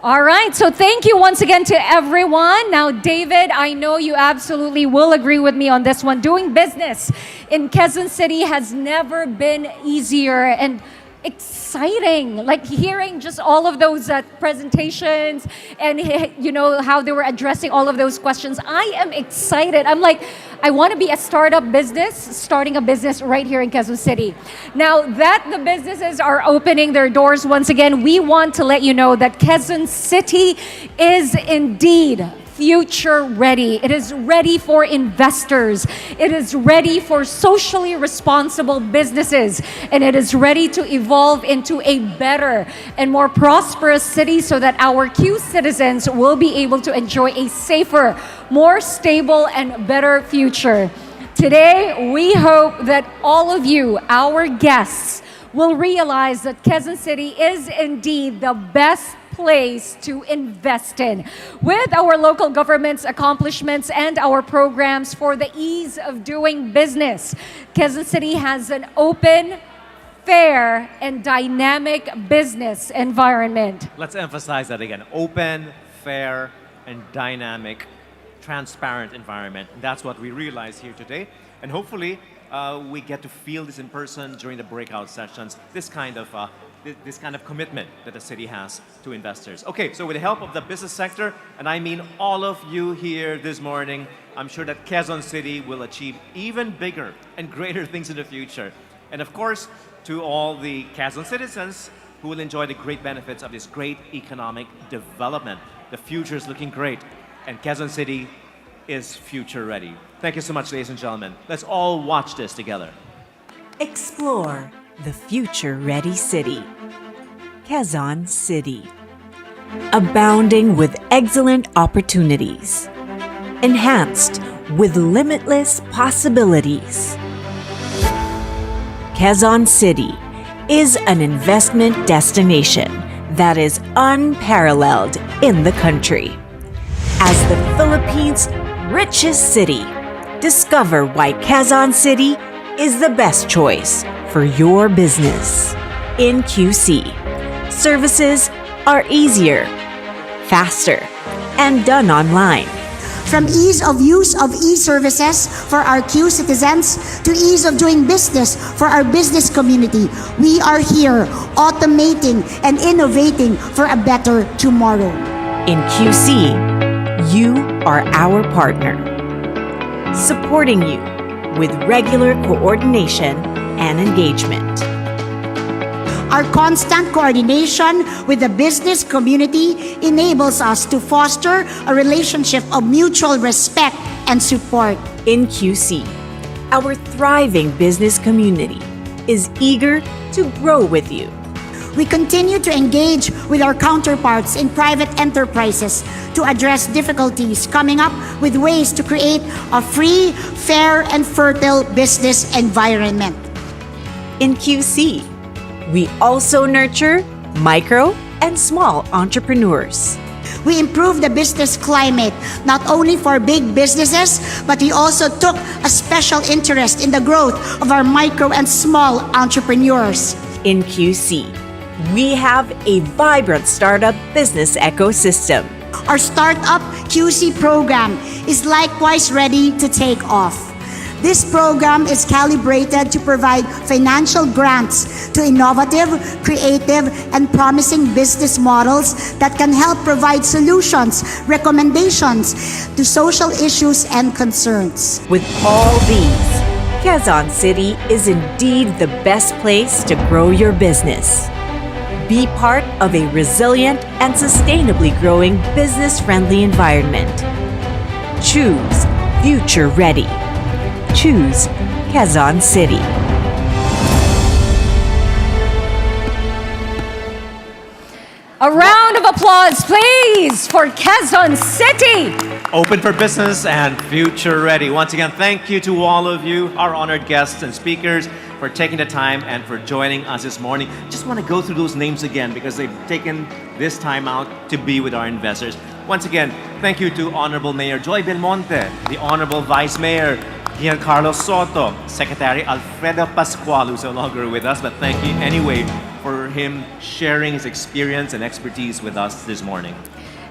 Speaker 2: All right, so thank you once again to everyone. Now, David, I know you absolutely will agree with me on this one. Doing business in Quezon City has never been easier and exciting. Like hearing just all of those presentations and how they were addressing all of those questions. I am excited. I'm like, I want to be a starting a business right here in Quezon City. Now that the businesses are opening their doors once again, we want to let you know that Quezon City is indeed future ready. It is ready for investors. It is ready for socially responsible businesses. And it is ready to evolve into a better and more prosperous city so that our Q citizens will be able to enjoy a safer, more stable, and better future. Today, we hope that all of you, our guests, will realize that Quezon City is indeed the best place to invest in. With our local government's accomplishments and our programs for the ease of doing business, Quezon City has an open, fair, and dynamic business environment.
Speaker 3: Let's emphasize that again. Open, fair, and dynamic, transparent environment. And that's what we realize here today. And hopefully, we get to feel this in person during the breakout sessions, this kind of commitment that the city has to investors. Okay, so with the help of the business sector, and I mean all of you here this morning, I'm sure that Quezon City will achieve even bigger and greater things in the future. And of course, to all the Quezon citizens who will enjoy the great benefits of this great economic development. The future is looking great, and Quezon City is future ready. Thank you so much, ladies and gentlemen. Let's all watch this together.
Speaker 17: Explore, the future-ready city. Quezon City. Abounding with excellent opportunities. Enhanced with limitless possibilities. Quezon City is an investment destination that is unparalleled in the country. As the Philippines' richest city, discover why Quezon City is the best choice for your business. In QC, services are easier, faster, and done online.
Speaker 18: From ease of use of e-services for our Q citizens to ease of doing business for our business community, we are here automating and innovating for a better tomorrow.
Speaker 17: In QC, you are our partner, supporting you with regular coordination and engagement.
Speaker 18: Our constant coordination with the business community enables us to foster a relationship of mutual respect and support.
Speaker 17: In QC, our thriving business community is eager to grow with you.
Speaker 18: We continue to engage with our counterparts in private enterprises to address difficulties, coming up with ways to create a free, fair, and fertile business environment.
Speaker 17: In QC, we also nurture micro and small entrepreneurs.
Speaker 18: We improve the business climate, not only for big businesses, but we also took a special interest in the growth of our micro and small entrepreneurs.
Speaker 17: In QC, we have a vibrant startup business ecosystem.
Speaker 18: Our Startup QC program is likewise ready to take off. This program is calibrated to provide financial grants to innovative, creative, and promising business models that can help provide solutions, recommendations to social issues and concerns.
Speaker 17: With all these, Quezon City is indeed the best place to grow your business. Be part of a resilient and sustainably growing business-friendly environment. Choose Future Ready. Choose Quezon City.
Speaker 2: A round of applause, please, for Quezon City.
Speaker 3: Open for business and future ready. Once again, thank you to all of you, our honored guests and speakers, for taking the time and for joining us this morning. Just want to go through those names again because they've taken this time out to be with our investors. Once again, thank you to Honorable Mayor Joy Belmonte, the Honorable Vice Mayor Giancarlo Soto, Secretary Alfredo Pascual, who's no longer with us, but thank you anyway for him sharing his experience and expertise with us this morning.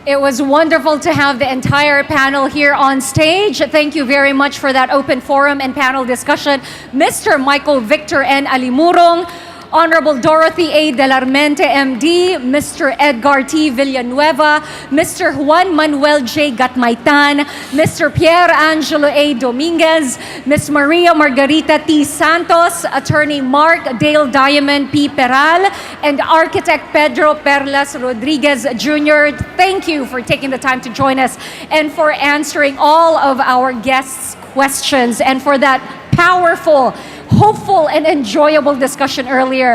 Speaker 2: It was wonderful to have the entire panel here on stage. Thank you very much for that open forum and panel discussion. Mr. Michael Victor N. Alimurong, Honorable Dorothy A. Delarmente, MD, Mr. Edgar T. Villanueva, Mr. Juan Manuel J. Gatmaitan, Mr. Pierre Angelo A. Dominguez, Ms. Maria Margarita T. Santos, Attorney Mark Dale Diamond P. Peral, and Architect Pedro Perlas Rodriguez Jr. Thank you for taking the time to join us and for answering all of our guests' questions and for that powerful, hopeful, and enjoyable discussion earlier.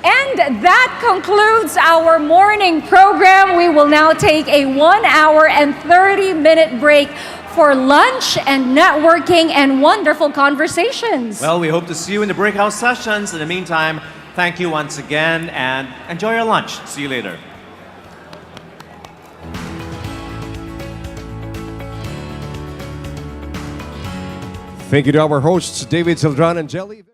Speaker 2: And that concludes our morning program. We will now take a 1 hour and 30-minute break for lunch and networking and wonderful conversations.
Speaker 3: Well, we hope to see you in the breakout sessions. In the meantime, thank you once again and enjoy your lunch. See you later.
Speaker 19: Thank you to our hosts, David Sildran and Jelly.